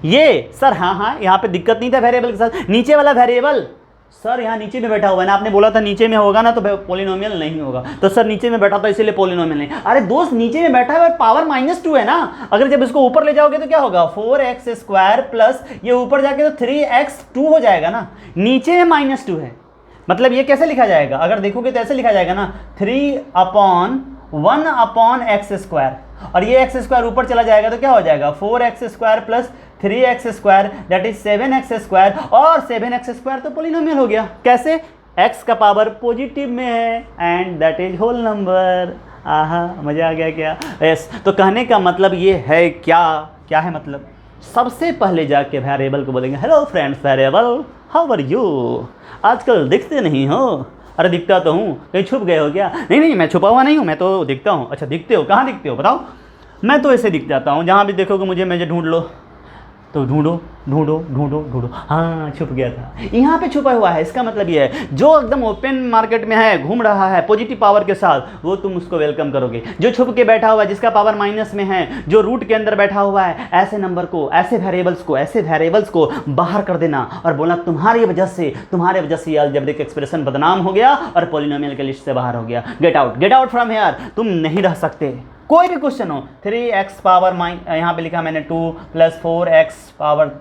A: ये। सर हाँ यहाँ पे दिक्कत नहीं था वेरिएबल के साथ, नीचे वाला वेरिएबल सर यहाँ नीचे में बैठा हुआ है ना, आपने बोला था नीचे में होगा ना तो पॉलिनोमियल नहीं होगा। तो सर नीचे में बैठा था इसीलिए पॉलिनोमियल नहीं। अरे दोस्त नीचे में बैठा है पावर -2 है ना, अगर जब इसको ऊपर ले जाओगे तो क्या होगा, 4x स्क्वायर प्लस ये ऊपर जाके तो 3x2 हो जाएगा ना, नीचे में -2 है। मतलब ये कैसे लिखा जाएगा, अगर देखोगे तो ऐसे लिखा जाएगा ना 3/1 अपॉन x स्क्वायर, और ये x स्क्वायर ऊपर चला जाएगा तो क्या हो जाएगा 4x square plus 3x square that is 7x square, और 7x स्क्वायर तो पॉलिनोमियल हो गया। कैसे? x का पावर पॉजिटिव में है and that is whole number. आहा मजा आ गया क्या? यस। तो कहने का मतलब ये है क्या, क्या है मतलब, सबसे पहले जाके वेरिएबल को बोलेंगे hello friends variable how are you, आजकल दिखते नहीं हो। अरे दिखता तो हूँ, कहीं छुप गए हो क्या? नहीं नहीं मैं छुपा हुआ नहीं हूँ, मैं तो दिखता हूँ। अच्छा दिखते हो, कहाँ दिखते हो बताओ? मैं तो ऐसे दिख जाता हूँ, जहाँ भी देखोगे मुझे ढूंढ लो, तो ढूंढो ढूंढो ढूंढो ढूंढो, हाँ छुप गया था, यहाँ पे छुपा हुआ है। इसका मतलब ये है जो एकदम ओपन मार्केट में है, घूम रहा है पॉजिटिव पावर के साथ, वो तुम उसको वेलकम करोगे। जो छुप के बैठा हुआ है, जिसका पावर माइनस में है, जो रूट के अंदर बैठा हुआ है, ऐसे नंबर को, ऐसे वेरिएबल्स को बाहर कर देना और बोलना तुम्हारी वजह से ये अलजेब्रिक एक्सप्रेशन बदनाम हो गया और पॉलिनोमियल के लिस्ट से बाहर हो गया। गेट आउट फ्रॉम हियर, तुम नहीं रह सकते। कोई भी क्वेश्चन हो, 3x पावर यहाँ पे लिखा मैंने 2 प्लस 4x पावर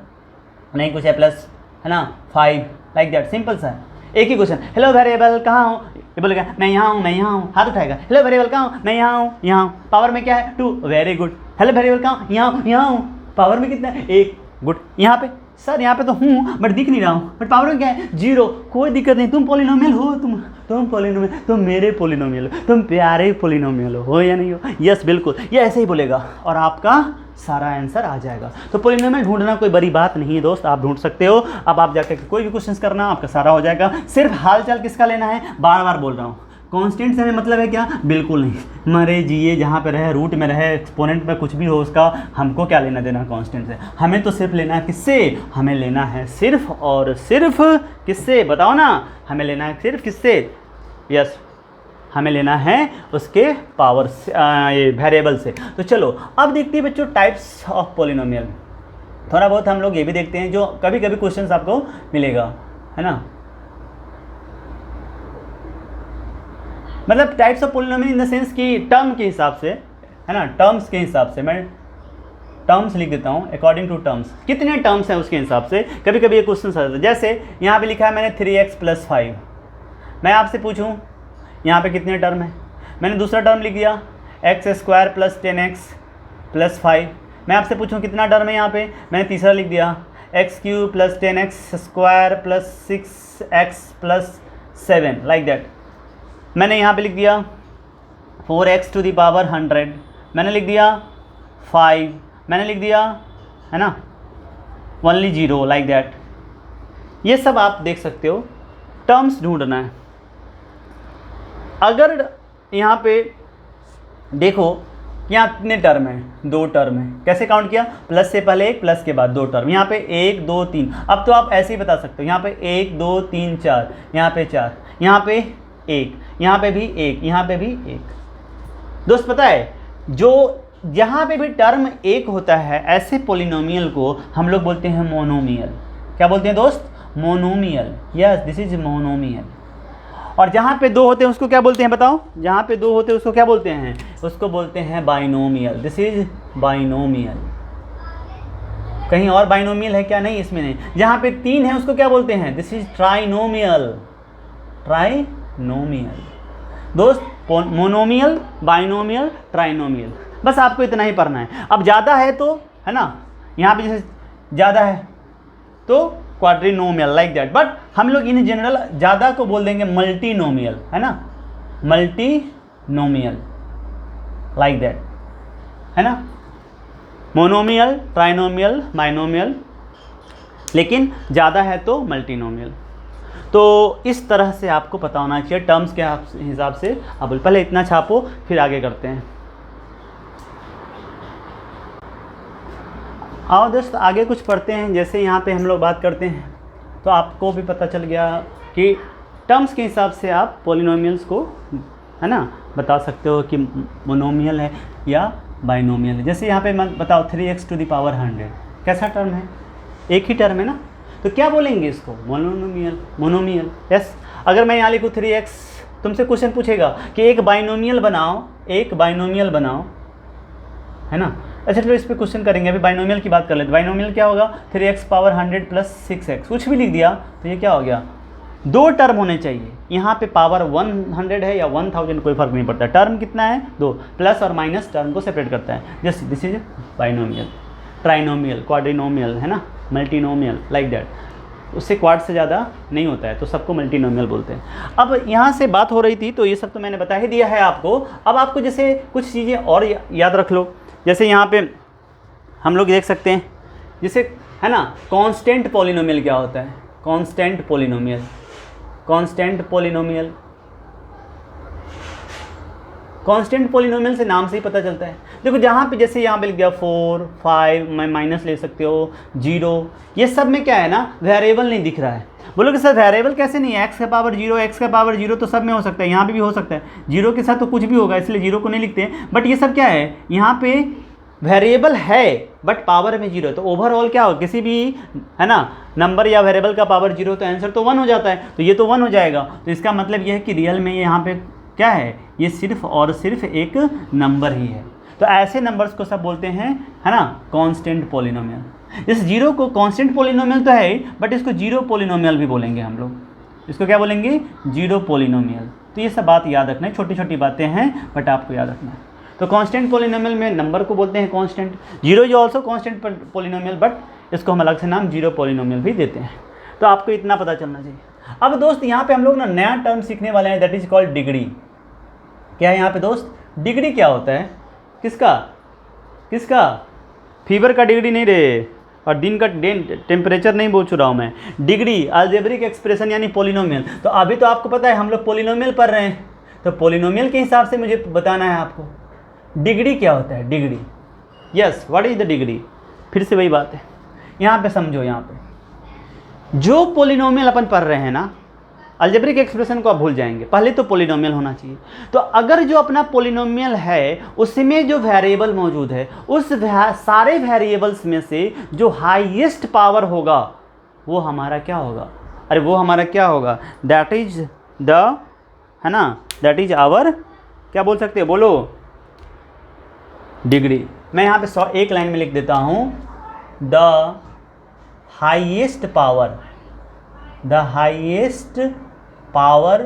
A: नहीं कुछ है प्लस, है ना 5, लाइक दैट, सिंपल सा है। एक ही क्वेश्चन, हेलो वेरिएबल कहाँ हो, ये बोलेगा मैं यहाँ हूँ, हाथ उठाएगा, हेलो वेरिएबल कहाँ हूँ, मैं यहाँ हूँ, पावर में क्या है 2, वेरी गुड। हेलो वेरिएबल कहाँ हूँ, यहाँ हूँ, पावर में कितना है 1, गुड। यहाँ पे सर यहाँ पे तो हूँ बट दिख नहीं रहा हूँ, बट पावर में क्या है 0, कोई दिक्कत नहीं, तुम पॉलिनोमियल हो, तुम पॉलिनोमियल, तुम मेरे पॉलिनोमियल हो, तुम प्यारे पॉलिनोमियल हो या नहीं हो? यस बिल्कुल, ये ऐसे ही बोलेगा और आपका सारा आंसर आ जाएगा। तो पॉलिनोमियल ढूंढना कोई बड़ी बात नहीं है दोस्त, आप ढूंढ सकते हो। अब आप जाकर कोई भी क्वेश्चन करना, आपका सारा हो जाएगा। सिर्फ हाल चाल किसका लेना है, बार बार बोल रहा हूँ, कांस्टेंट से हमें मतलब है क्या, बिल्कुल नहीं। मरे जिए जहाँ पे रहे, रूट में रहे, एक्सपोनेंट में कुछ भी हो, उसका हमको क्या लेना देना कांस्टेंट से। हमें तो सिर्फ लेना है किससे, हमें लेना है सिर्फ और सिर्फ किससे, बताओ ना, हमें लेना है सिर्फ किससे, यस हमें लेना है उसके पावर से, ये वेरिएबल से। तो चलो अब देखते हैं बच्चों टाइप्स ऑफ पॉलिनोमियल। थोड़ा बहुत हम लोग ये भी देखते हैं जो कभी कभी क्वेश्चन आपको मिलेगा, है ना, मतलब types of polynomial in the sense कि टर्म के हिसाब से, है ना, टर्म्स के हिसाब से। मैं टर्म्स लिख देता हूँ अकॉर्डिंग टू टर्म्स, कितने टर्म्स हैं उसके हिसाब से। कभी कभी ये क्वेश्चन आता है, जैसे यहाँ पे लिखा है मैंने 3x प्लस 5, मैं आपसे पूछूँ यहाँ पे कितने टर्म है, मैंने दूसरा टर्म लिख दिया x square plus 10x plus 5, मैं आपसे पूछूँ कितना टर्म है यहाँ पे, मैंने तीसरा लिख दिया x cube plus 10x square plus 6x plus 7, like that. मैंने यहाँ पे लिख दिया 4x टू द पावर 100, मैंने लिख दिया 5, मैंने लिख दिया, है ना, ओनली 0, लाइक दैट। ये सब आप देख सकते हो, टर्म्स ढूंढना है। अगर यहाँ पे देखो यहाँ कितने टर्म हैं, 2 टर्म है, कैसे काउंट किया, प्लस से पहले 1 प्लस के बाद 2 टर्म, यहाँ पे 1 2 3। अब तो आप ऐसे ही बता सकते हो, यहाँ पे 1 2 3 4, यहाँ पे 4, यहाँ पे 1, यहाँ पे भी 1, यहाँ पे भी 1। दोस्त पता है जो जहाँ पे भी टर्म एक होता है ऐसे पोलिनोमियल को हम लोग बोलते हैं मोनोमियल। क्या बोलते हैं दोस्त? Monomial. Yes, this is monomial. और जहाँ पे दो होते हैं उसको क्या बोलते हैं बताओ? जहाँ पे दो होते हैं उसको क्या बोलते हैं? उसको बोलते हैं बाइनोमियल। This is binomial. कहीं और बाइनोमियल है क्या? नहीं, इसमें नहीं। जहाँ पे तीन है उसको क्या बोलते हैं? This is trinomial. ट्राइनोमियल दोस्त, मोनोमियल, बाइनोमियल, ट्राइनोमियल, बस आपको इतना ही पढ़ना है। अब ज़्यादा है तो, है ना, यहाँ पे जैसे ज़्यादा है तो क्वाड्रिनोमियल, लाइक दैट। बट हम लोग इन जनरल ज़्यादा को बोल देंगे मल्टीनोमियल, है ना, मल्टीनोमियल, लाइक दैट, है ना। मोनोमियल, ट्राइनोमियल, बाइनोमियल, लेकिन ज़्यादा है तो मल्टीनोमियल। तो इस तरह से आपको पता होना चाहिए टर्म्स के हिसाब से। अब पहले इतना छापो, फिर आगे करते हैं। आओ दोस्त आगे कुछ पढ़ते हैं। जैसे यहाँ पे हम लोग बात करते हैं तो आपको भी पता चल गया कि टर्म्स के हिसाब से आप पॉलिनोमियल्स को, है ना, बता सकते हो कि मोनोमियल है या बाइनोमियल है। जैसे यहाँ पे बताओ 3x टू द पावर 100 कैसा टर्म है? एक ही टर्म है ना, तो क्या बोलेंगे इसको? मोनोमियल। Monomial, yes. अगर मैं यहाँ लिखूँ 3x, तुमसे क्वेश्चन पूछेगा कि एक बाइनोमियल बनाओ, एक बाइनोमियल बनाओ, है ना। अच्छा चलो इस पर क्वेश्चन करेंगे। अभी बाइनोमियल की बात कर लेते। बाइनोमियल क्या होगा? 3x पावर 100 प्लस 6x, कुछ भी लिख दिया तो ये क्या हो गया? दो टर्म होने चाहिए। यहाँ पे पावर 100 है या 1000 कोई फर्क नहीं पड़ता, टर्म कितना है? दो। प्लस और माइनस टर्म को सेपरेट करता है। Just this is binomial. Trinomial, quadrinomial, है ना, मल्टीनोमियल, लाइक दैट। उससे क्वाड से ज़्यादा नहीं होता है तो सबको मल्टीनोमियल बोलते हैं। अब यहाँ से बात हो रही थी तो ये सब तो मैंने बता ही दिया है आपको। अब आपको जैसे कुछ चीज़ें और याद रख लो। जैसे यहाँ पे हम लोग देख सकते हैं, जैसे, है ना, कांस्टेंट पॉलिनोमियल क्या होता है? Constant polynomial, constant polynomial, constant polynomial से नाम से ही पता चलता है। देखो जहाँ पे जैसे यहाँ पे लिख गया 4, 5, मैं माइनस ले सकते हो, 0, ये सब में क्या है ना, वेरिएबल नहीं दिख रहा है। बोलोगे सर वेरिएबल कैसे नहीं है? x का पावर 0, x का पावर 0 तो सब में हो सकता है, यहाँ पे भी हो सकता है। 0 के साथ तो कुछ भी होगा, इसलिए 0 को नहीं लिखते हैं। बट ये सब क्या है? यहाँ पे वेरिएबल है बट पावर में 0, तो ओवरऑल क्या हो, किसी भी, है ना, नंबर या वेरिएबल का पावर 0 तो आंसर तो 1 हो जाता है, तो ये तो 1 हो जाएगा। तो इसका मतलब ये है कि रियल में यहाँ पे क्या है? ये सिर्फ और सिर्फ एक नंबर ही है। तो ऐसे नंबर्स को सब बोलते हैं, है ना, कांस्टेंट पॉलिनोमियल। इस 0 को कांस्टेंट पॉलिनोमियल तो है बट इसको 0 पॉलिनोमियल भी बोलेंगे हम लोग। इसको क्या बोलेंगे? 0 पॉलिनोमियल। तो ये सब बात याद रखना है, छोटी छोटी बातें हैं बट आपको याद रखना है। तो कांस्टेंट पॉलिनोमियल में नंबर को बोलते हैं constant. 0 is also constant polynomial but इसको हम अलग से नाम 0 पॉलिनोमियल भी देते हैं। तो आपको इतना पता चलना चाहिए। अब दोस्त यहाँ पे हम लोग ना नया टर्म सीखने वाले हैं, दैट इज कॉल्ड डिग्री। क्या है यहाँ पे दोस्त? डिग्री क्या होता है? किसका? किसका? फीवर का डिग्री नहीं रे, और दिन का टेम्परेचर नहीं बोल रहा हूँ मैं। डिग्री अलजेब्रिक एक्सप्रेशन यानी पॉलिनोमियल। तो अभी तो आपको पता है हम लोग पॉलिनोमियल पढ़ रहे हैं, तो पॉलिनोमियल के हिसाब से मुझे बताना है आपको डिग्री क्या होता है। Degree, yes, what is the degree? फिर से वही बात है, यहाँ पे समझो। यहाँ पे जो पॉलिनोमियल अपन पढ़ रहे हैं ना, अलजेब्रिक एक्सप्रेशन को आप भूल जाएंगे, पहले तो पॉलिनोमियल होना चाहिए। तो अगर जो अपना पॉलिनोमियल है उसमें जो वेरिएबल मौजूद है, उस सारे वेरिएबल्स में से जो हाईएस्ट पावर होगा वो हमारा क्या होगा? अरे वो हमारा क्या होगा? दैट इज द, है ना, दैट इज आवर, क्या बोल सकते हैं, बोलो, डिग्री। मैं यहाँ पे एक लाइन में लिख देता हूँ, the highest power, the highest power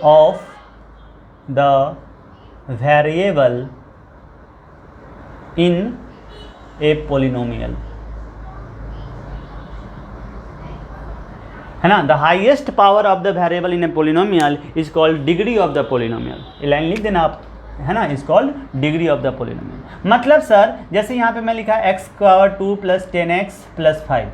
A: of the variable in a polynomial, है ना। The highest power of the variable in a polynomial is called degree of the polynomial. ये लाइन लिख देना आप, है ना, is called degree of the polynomial. मतलब सर जैसे यहाँ पे मैं लिखा x power 2 plus 10x plus 5,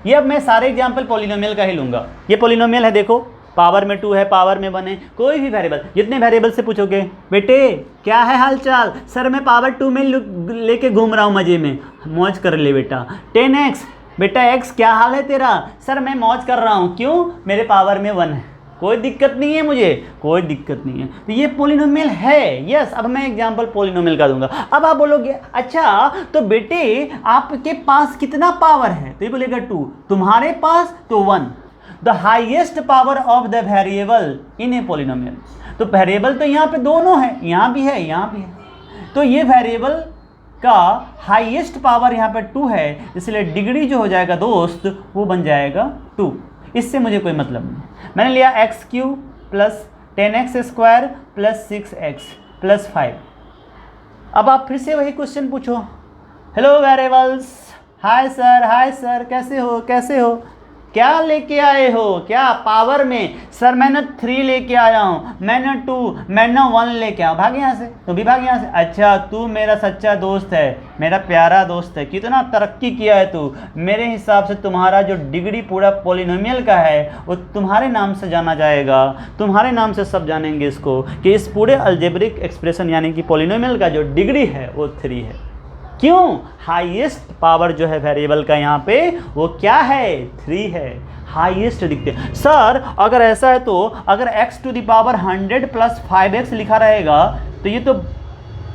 A: ये अब मैं सारे एग्जाम्पल पॉलिनोमियल का ही लूँगा। ये पॉलिनोमियल है, देखो पावर में 2 है, पावर में 1 है, कोई भी वेरिएबल, जितने वेरिएबल से पूछोगे बेटे क्या है हाल चाल, सर मैं पावर 2 में लेके घूम रहा हूँ मज़े में, मौज कर ले बेटा। 10x, बेटा x क्या हाल है तेरा, सर मैं मौज कर रहा हूँ, क्यों, मेरे पावर में 1 है। कोई दिक्कत नहीं है मुझे, कोई दिक्कत नहीं है। तो ये पोलिनोमियल है, यस। अब मैं एग्जांपल पोलिनोमियल का दूंगा। अब आप बोलोगे अच्छा तो बेटे आपके पास कितना पावर है, तो ये बोलेगा 2, तुम्हारे पास तो 1। The highest power of the variable in a polynomial, तो वेरिएबल तो यहाँ पे दोनों है, यहाँ भी है, यहाँ भी है, तो ये वेरिएबल का हाईएस्ट पावर यहाँ पे 2 है, इसलिए डिग्री जो हो जाएगा दोस्त वो बन जाएगा 2। इससे मुझे कोई मतलब नहीं। मैंने लिया x³ plus 10x² plus 6x plus 5। अब आप फिर से वही क्वेश्चन पूछो, हेलो वेरिएबल्स, हाय सर, कैसे हो, कैसे हो, क्या लेके आए हो, क्या पावर में? सर मैंने 3 लेके आया हूँ, मैंने 2, मैंने 1 लेके आया। भाग यहाँ से, तू भी भाग यहाँ से। अच्छा तू मेरा सच्चा दोस्त है, मेरा प्यारा दोस्त है, कितना तरक्की किया है तू। मेरे हिसाब से तुम्हारा जो डिग्री पूरा पोलिनोमियल का है वो तुम्हारे नाम से जाना जाएगा, तुम्हारे नाम से सब जानेंगे इसको, कि इस पूरे अलजेब्रिक एक्सप्रेशन यानी कि पोलिनोमियल का जो डिग्री है वो 3 है। क्यों? हाईएस्ट पावर जो है वेरिएबल का यहाँ पे वो क्या है, 3 है, हाईएस्ट दिखते हैं। सर अगर ऐसा है तो अगर x⁻100 प्लस 5x लिखा रहेगा तो ये तो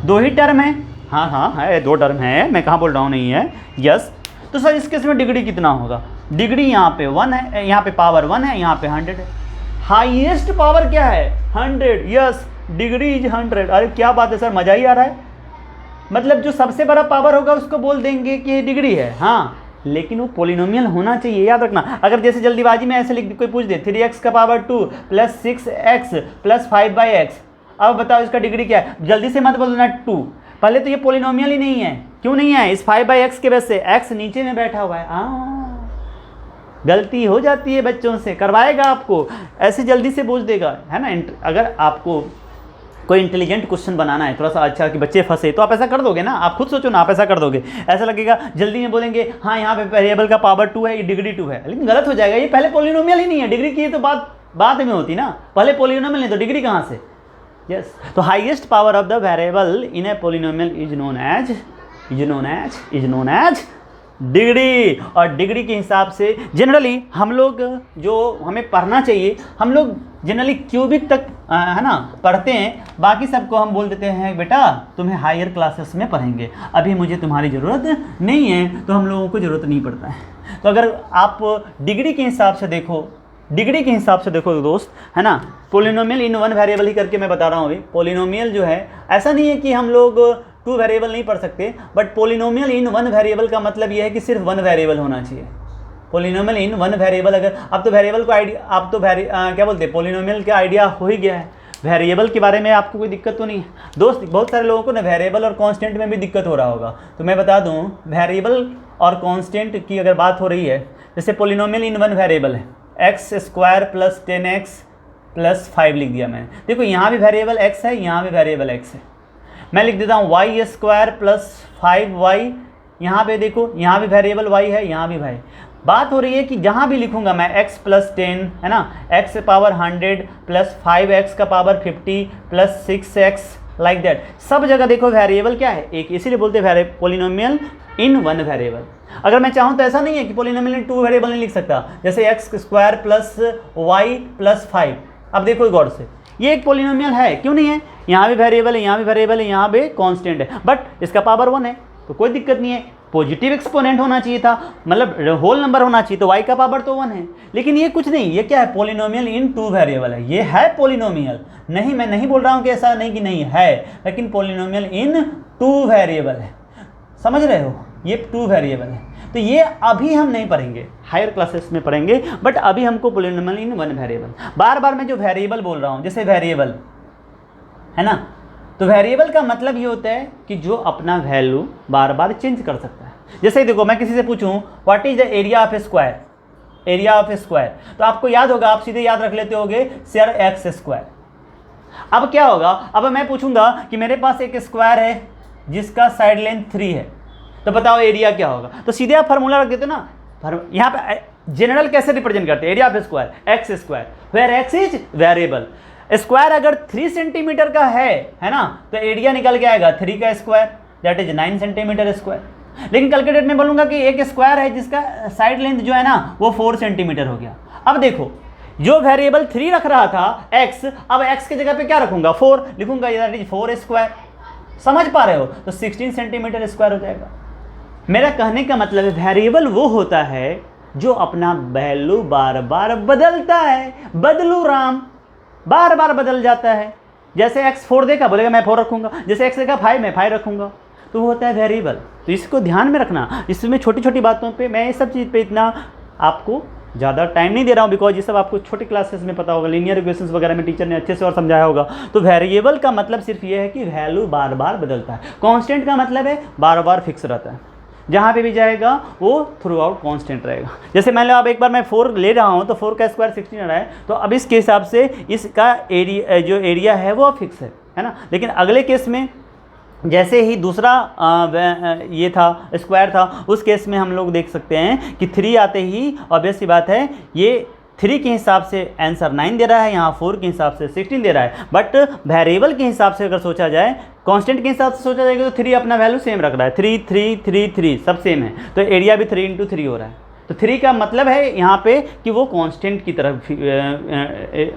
A: 2 ही टर्म है। हाँ है, 2 टर्म है, मैं कहाँ बोल रहा हूँ नहीं है, यस। तो सर इस केस में डिग्री कितना होगा? डिग्री यहाँ पे 1 है, यहाँ पे पावर 1 है, यहाँ पे 100 है। हाईएस्ट पावर क्या है? 100, यस, डिग्री इज 100। अरे क्या बात है सर, मज़ा ही आ रहा है। मतलब जो सबसे बड़ा पावर होगा उसको बोल देंगे कि ये डिग्री है, हाँ, लेकिन वो पोलिनोमियल होना चाहिए, याद रखना। अगर जैसे जल्दीबाजी में ऐसे लिख कोई पूछ दे 3x का power 2 plus 6x plus 5/x, अब बताओ इसका डिग्री क्या है? जल्दी से मत बोलना 2, पहले तो ये पोलिनोमियल ही नहीं है। क्यों नहीं है? इस 5/x के वजह से x नीचे में बैठा हुआ है। गलती हो जाती है बच्चों से, करवाएगा आपको, ऐसे जल्दी से पूछ देगा, है ना। अगर आपको कोई इंटेलिजेंट क्वेश्चन बनाना है थोड़ा सा अच्छा कि बच्चे फंसे, तो आप ऐसा कर दोगे ना, आप खुद सोचो ना, आप ऐसा कर दोगे। ऐसा लगेगा जल्दी में बोलेंगे हाँ यहाँ पे वेरिएबल का पावर 2 है, ये डिग्री 2 है, लेकिन गलत हो जाएगा। ये पहले पोलिनोमियल ही नहीं है, डिग्री की तो बात बाद में होती ना, पहले पोलिनोमियल नहीं तो डिग्री कहाँ से? यस। तो highest power of the variable in a polynomial is known as degree. और डिग्री के हिसाब से जनरली हम लोग जो हमें पढ़ना चाहिए, हम लोग जनरली क्यूबिक तक है ना पढ़ते हैं, बाकी सबको हम बोल देते हैं बेटा तुम्हें हायर क्लासेस में पढ़ेंगे, अभी मुझे तुम्हारी ज़रूरत नहीं है, तो हम लोगों को ज़रूरत नहीं पड़ता है। तो अगर आप डिग्री के हिसाब से देखो दोस्त, है ना, पोलिनोमियल इन 1 वेरिएबल ही करके मैं बता रहा हूँ अभी। पोलिनोमियल जो है ऐसा नहीं है कि हम लोग 2 वेरिएबल नहीं पढ़ सकते, बट पोलिनोमियल इन 1 वेरिएबल का मतलब यह है कि सिर्फ 1 वेरिएबल होना चाहिए। पोलिनोमियल इन 1 वेरिएबल, अगर अब तो वेरिएबल को आइडिया, आप तो क्या बोलते हैं, पोलिनोमियल का आइडिया हो ही गया है। वेरिएबल के बारे में आपको कोई दिक्कत तो नहीं है दोस्त। बहुत सारे लोगों को ना वेरिएबल और कांस्टेंट में भी दिक्कत हो रहा होगा, तो मैं बता दूं वेरिएबल और कांस्टेंट की अगर बात हो रही है, जैसे पोलिनोमियल इन 1 वेरिएबल है, x² प्लस 10x प्लस 5 लिख दिया मैंने। देखो यहाँ भी वेरिएबल x है, यहाँ भी वेरिएबल x है। मैं लिख देता हूँ y² प्लस 5y, यहाँ पे देखो यहाँ भी वेरिएबल y है, यहाँ भी y। बात हो रही है कि जहाँ भी लिखूंगा मैं x प्लस 10, है ना, x पावर 100 प्लस 5x का power 50 plus 6x, like that, सब जगह देखो वेरिएबल क्या है, एक, इसीलिए बोलते हैं पोलिनोमियल इन 1 वेरिएबल। अगर मैं चाहूँ तो ऐसा नहीं है कि पोलिनोमियल इन 2 वेरिएबल नहीं लिख सकता, जैसे x² प्लस y प्लस 5। अब देखो गौर से, ये एक पोलिनोमियल है, क्यों नहीं है? यहाँ भी वेरिएबल है, यहाँ भी वेरिएबल है, यहाँ भी कांस्टेंट है, बट इसका पावर 1 है, तो कोई दिक्कत नहीं है। पॉजिटिव एक्सपोनेंट होना चाहिए था, मतलब होल नंबर होना चाहिए, तो y का पावर तो 1 है। लेकिन ये कुछ नहीं, ये क्या है? पोलिनोमियल इन 2 वेरिएबल है, ये है पोलिनोमियल। नहीं, मैं नहीं बोल रहा हूँ कि ऐसा नहीं कि नहीं है, लेकिन पोलिनोमियल इन 2 वेरिएबल है, समझ रहे हो, ये 2 वेरिएबल है। तो ये अभी हम नहीं पढ़ेंगे, हायर क्लासेस में पढ़ेंगे, बट अभी हमको पोलिनोमियल इन 1 वेरिएबल। बार बार मैं जो वेरिएबल बोल रहा हूँ, जैसे वेरिएबल है ना, तो वेरिएबल का मतलब ये होता है कि जो अपना वैल्यू बार बार चेंज कर सकता है। जैसे देखो, मैं किसी से पूछूं what is the area of A square, तो आपको याद होगा, आप सीधे याद रख लेते होगे सर x²। अब क्या होगा, अब मैं पूछूंगा कि मेरे पास एक स्क्वायर है जिसका साइड लेंथ 3 है, तो बताओ एरिया क्या होगा? तो सीधे आप फार्मूला रख देते ना, यहाँ पे जनरल कैसे रिप्रेजेंट करते हैं area of square, x², where x is variable. Square अगर 3 सेंटीमीटर का है ना, तो एरिया निकल के आएगा 3 का square, that is 9 centimetre square. लेकिन कैलकुलेट में बोलूँगा कि एक स्क्वायर है जिसका साइड लेंथ जो है ना वो 4 सेंटीमीटर हो गया। अब देखो जो वेरिएबल 3 रख रहा था x, अब x की जगह पे क्या रखूंगा 4 लिखूंगा, दैट इज 4 स्क्वायर। समझ पा रहे हो? तो 16 सेंटीमीटर स्क्वायर हो जाएगा। मेरा कहने का मतलब है वेरिएबल वो होता है जो अपना वैल्यू बार बार बदलता है। बदलू राम, बार बार बदल जाता है। जैसे x 4 देगा, बोलेगा मैं 4 रखूंगा, जैसे x देगा 5 मैं 5 रखूंगा, तो वो होता है वेरिएबल। तो इसको ध्यान में रखना। इसमें छोटी छोटी बातों पे, मैं इस सब चीज़ पे इतना आपको ज़्यादा टाइम नहीं दे रहा हूँ, बिकॉज ये सब आपको छोटे क्लासेस में पता होगा, लीनियर इक्वेशंस वगैरह में टीचर ने अच्छे से और समझाया होगा। तो वेरिएबल का मतलब सिर्फ ये है कि वैल्यू बार बार बदलता है। कांस्टेंट का मतलब है बार बार फिक्स रहता है, जहाँ पे भी जाएगा वो थ्रू आउट कॉन्स्टेंट रहेगा। जैसे मान लो अब एक बार मैं 4 ले रहा हूँ तो 4 का स्क्वायर 16 आ रहा है, तो अब इसके हिसाब से इसका एरिया, जो एरिया है वो फिक्स है ना। लेकिन अगले केस में जैसे ही दूसरा ये था स्क्वायर था, उस केस में हम लोग देख सकते हैं कि 3 आते ही ऑब्वियस सी बात है ये 3 के हिसाब से आंसर 9 दे रहा है, यहाँ 4 के हिसाब से 16 दे रहा है। बट वेरिएबल के हिसाब से अगर सोचा जाए, कांस्टेंट के हिसाब से सोचा जाएगा तो 3 अपना वैल्यू सेम रख रहा है, 3 3 3 3 सब सेम है, तो एरिया भी 3 × 3 हो रहा है। तो 3 का मतलब है यहाँ पे कि वो कांस्टेंट की तरफ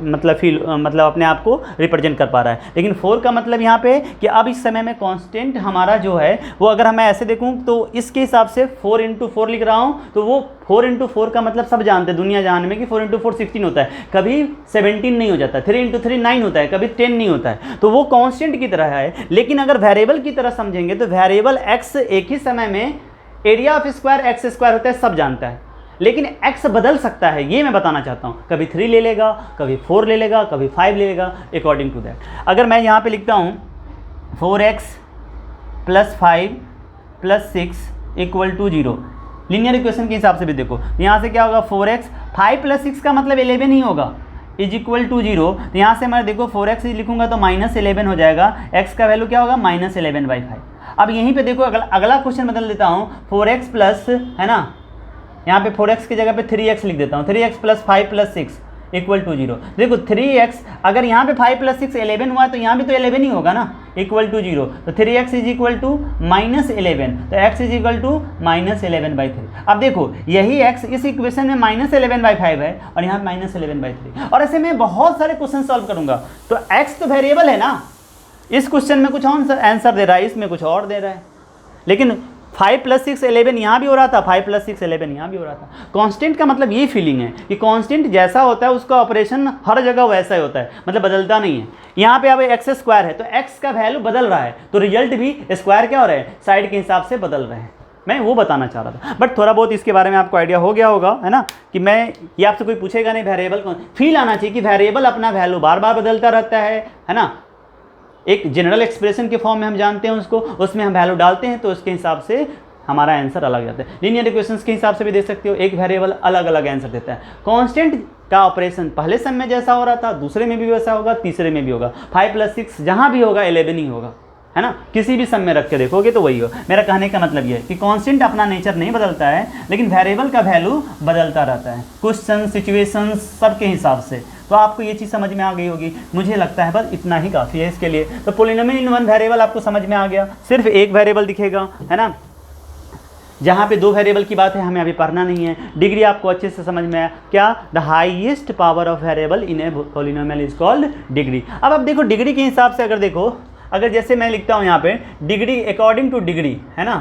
A: मतलब अपने आप को रिप्रेजेंट कर पा रहा है। लेकिन 4 का मतलब यहाँ पे कि अब इस समय में कांस्टेंट हमारा जो है वो, अगर मैं ऐसे देखूँ तो इसके हिसाब से 4 × 4 लिख रहा हूँ, तो वो 4 × 4 का मतलब सब जानते हैं दुनिया जान में कि 4 × 4 16 होता है, कभी 17 नहीं हो जाता, 3 × 3 9 होता है, कभी 10 नहीं होता है। तो वो कांस्टेंट की तरह है। लेकिन अगर वेरिएबल की तरह समझेंगे तो वेरिएबल x एक ही समय में area of square x square होता है, सब जानता है। लेकिन x बदल सकता है, ये मैं बताना चाहता हूँ। कभी 3 ले लेगा, कभी 4 ले लेगा, कभी 5 ले लेगा, अकॉर्डिंग टू दैट। अगर मैं यहाँ पे लिखता हूँ 4x + 5 + 6 = 0, लीनियर इक्वेशन के हिसाब से भी देखो, यहाँ से क्या होगा 4x 5 + 6 का मतलब 11 ही होगा, = 0। तो यहाँ से मैं देखो 4x लिखूंगा तो -11 हो जाएगा, x का वैल्यू क्या होगा -11/5। अब यहीं पे देखो अगला क्वेश्चन बदल देता हूँ, 4x प्लस, है ना, यहाँ पे 4x की जगह पे 3x लिख देता हूँ, 3x + 5 + 6 = 0। देखो 3x, अगर यहाँ पे 5 + 6 11 हुआ तो यहाँ भी तो 11 ही होगा ना, = 0। तो 3x = -11, तो x = -11/3। अब देखो यही x इस इक्वेशन में -11/5 है और यहाँ -11/3, और ऐसे में बहुत सारे क्वेश्चन सॉल्व करूँगा। तो x तो वेरिएबल है ना, इस क्वेश्चन में कुछ आंसर दे रहा है, इसमें कुछ और दे रहा है। लेकिन 5 + 6 11 यहाँ भी हो रहा था, 5 + 6 11 यहाँ भी हो रहा था। कांस्टेंट का मतलब ये फीलिंग है कि कांस्टेंट जैसा होता है उसका ऑपरेशन हर जगह वैसा ही होता है, मतलब बदलता नहीं है। यहाँ पे अब x स्क्वायर है तो x का वैल्यू बदल रहा है, तो रिजल्ट भी स्क्वायर क्या हो रहा है, साइड के हिसाब से बदल रहे हैं। मैं वो बताना चाह रहा था, बट थोड़ा बहुत इसके बारे में आपको आइडिया हो गया होगा, है ना, कि मैं ये आपसे कोई पूछेगा नहीं, वेरिएबल को फील आना चाहिए कि वेरिएबल अपना वैल्यू बार बार बदलता रहता है ना। एक जनरल एक्सप्रेशन के फॉर्म में हम जानते हैं उसको, उसमें हम वैल्यू डालते हैं तो उसके हिसाब से हमारा आंसर अलग जाता है। लीनियर इक्वेशंस के हिसाब से भी देख सकते हो, एक वेरिएबल अलग अलग आंसर देता है। कांस्टेंट का ऑपरेशन पहले सम में जैसा हो रहा था दूसरे में भी वैसा होगा, तीसरे में भी होगा। 5 + 6 जहाँ भी होगा 11 ही होगा, है ना, किसी भी सम में रख के देखोगे तो वही हो। मेरा कहने का मतलब ये है कि कांस्टेंट अपना नेचर नहीं बदलता है, लेकिन वेरिएबल का वैल्यू बदलता रहता है क्वेश्चन सिचुएशन सबके हिसाब से। तो आपको ये चीज़ समझ में आ गई होगी, मुझे लगता है बस इतना ही काफ़ी है इसके लिए। तो पॉलिनोमियल इन वन वेरिएबल आपको समझ में आ गया, सिर्फ एक वेरिएबल दिखेगा, है ना, जहाँ पे 2 वेरिएबल की बात है हमें अभी पढ़ना नहीं है। डिग्री आपको अच्छे से समझ में आया क्या, the highest power of variable in a polynomial is called degree. अब देखो डिग्री के हिसाब से अगर देखो, अगर जैसे मैं लिखता हूँ यहाँ पे डिग्री अकॉर्डिंग टू डिग्री, है ना,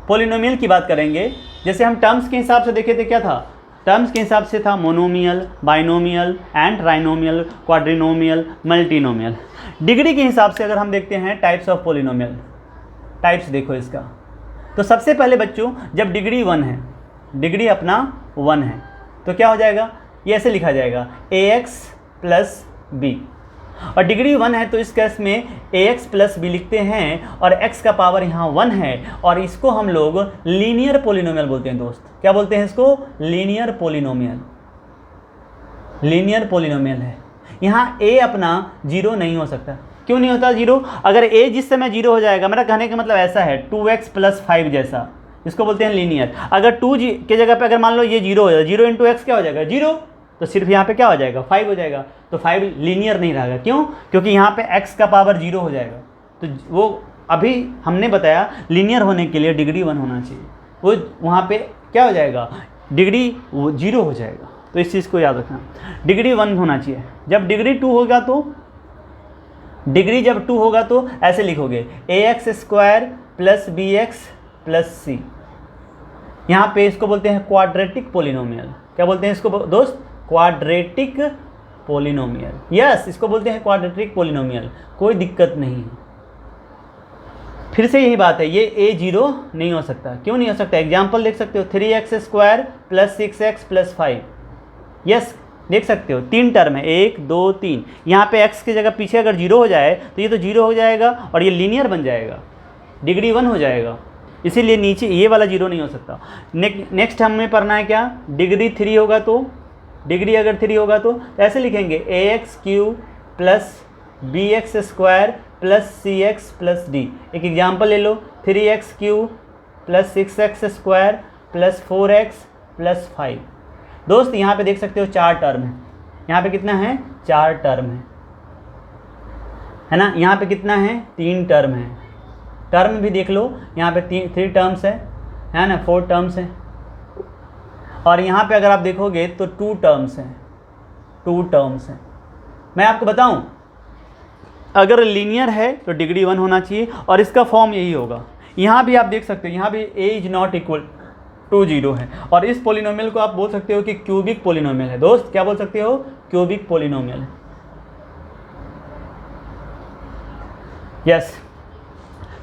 A: पॉलिनोमियल की बात करेंगे। जैसे हम टर्म्स के हिसाब से देखे थे, क्या था, टर्म्स के हिसाब से था monomial, binomial and trinomial, quadrinomial, multinomial. Degree के हिसाब से अगर हम देखते हैं टाइप्स ऑफ पॉलिनोमियल, टाइप्स देखो इसका, तो सबसे पहले बच्चों जब डिग्री 1 है, डिग्री अपना 1 है, तो क्या हो जाएगा, ये ऐसे लिखा जाएगा ax + b। और डिग्री 1 है तो इस केस में ax + b लिखते हैं, और x का पावर यहाँ 1 है, और इसको हम लोग लीनियर पॉलिनोमियल बोलते हैं दोस्त। क्या बोलते हैं इसको, लीनियर पॉलिनोमियल। लीनियर पॉलिनोमियल है। यहाँ a अपना 0 नहीं हो सकता। क्यों नहीं होता 0, अगर a जिस समय 0 हो जाएगा, मेरा कहने का मतलब ऐसा है 2x + 5 जैसा, इसको बोलते हैं लीनियर। अगर 2 के जगह पे अगर मान लो ये 0 हो जाए, 0 × x क्या हो जाएगा 0, तो सिर्फ यहाँ पे क्या हो जाएगा 5 हो जाएगा, तो 5 लीनियर नहीं रहेगा। क्यों, क्योंकि यहाँ पे x का पावर 0 हो जाएगा। तो वो अभी हमने बताया लीनियर होने के लिए डिग्री 1 होना चाहिए, वो वहाँ पे क्या हो जाएगा, डिग्री 0 हो जाएगा। तो इस चीज़ को याद रखना, डिग्री 1 होना चाहिए। जब डिग्री 2 होगा तो डिग्री जब 2 होगा तो ऐसे लिखोगे ax² + bx + c। यहाँ पे इसको बोलते हैं क्वाड्रेटिक पोलिनोमियल। क्या बोलते हैं इसको दोस्त? Quadratic polynomial. यस, इसको बोलते हैं क्वाड्रेटिक पोलिनोमियल, कोई दिक्कत नहीं है। फिर से यही बात है, ये a0 नहीं हो सकता। क्यों नहीं हो सकता? एग्जाम्पल देख सकते हो, 3x² + 6x + 5। यस, देख सकते हो 3 टर्म है, 1 2 3। यहाँ पे x की जगह पीछे अगर 0 हो जाए तो ये तो 0 हो जाएगा और ये लीनियर बन जाएगा, डिग्री 1 हो जाएगा। इसीलिए नीचे ये वाला 0 नहीं हो सकता। नेक्स्ट हमें पढ़ना है क्या? डिग्री 3 होगा तो, डिग्री अगर 3 होगा तो ऐसे लिखेंगे ax³ + bx² + cx + d। एक एग्जाम्पल ले लो, 3x³ + 6x² + 4x + 5। दोस्त यहाँ पे देख सकते हो 4 टर्म है। यहाँ पे कितना है? 4 टर्म है ना। यहाँ पे कितना है? 3 टर्म है। टर्म भी देख लो, यहाँ पे 3 टर्म्स है ना, 4 टर्म्स है। और यहाँ पे अगर आप देखोगे तो 2 टर्म्स हैं, 2 टर्म्स हैं। मैं आपको बताऊं, अगर लीनियर है तो डिग्री 1 होना चाहिए और इसका फॉर्म यही होगा। यहाँ भी आप देख सकते हो, यहाँ भी a ≠ 0 है और इस पोलिनोमियल को आप बोल सकते हो कि क्यूबिक पोलिनोमियल है। दोस्त क्या बोल सकते हो? क्यूबिक पोलिनोमियल है। यस,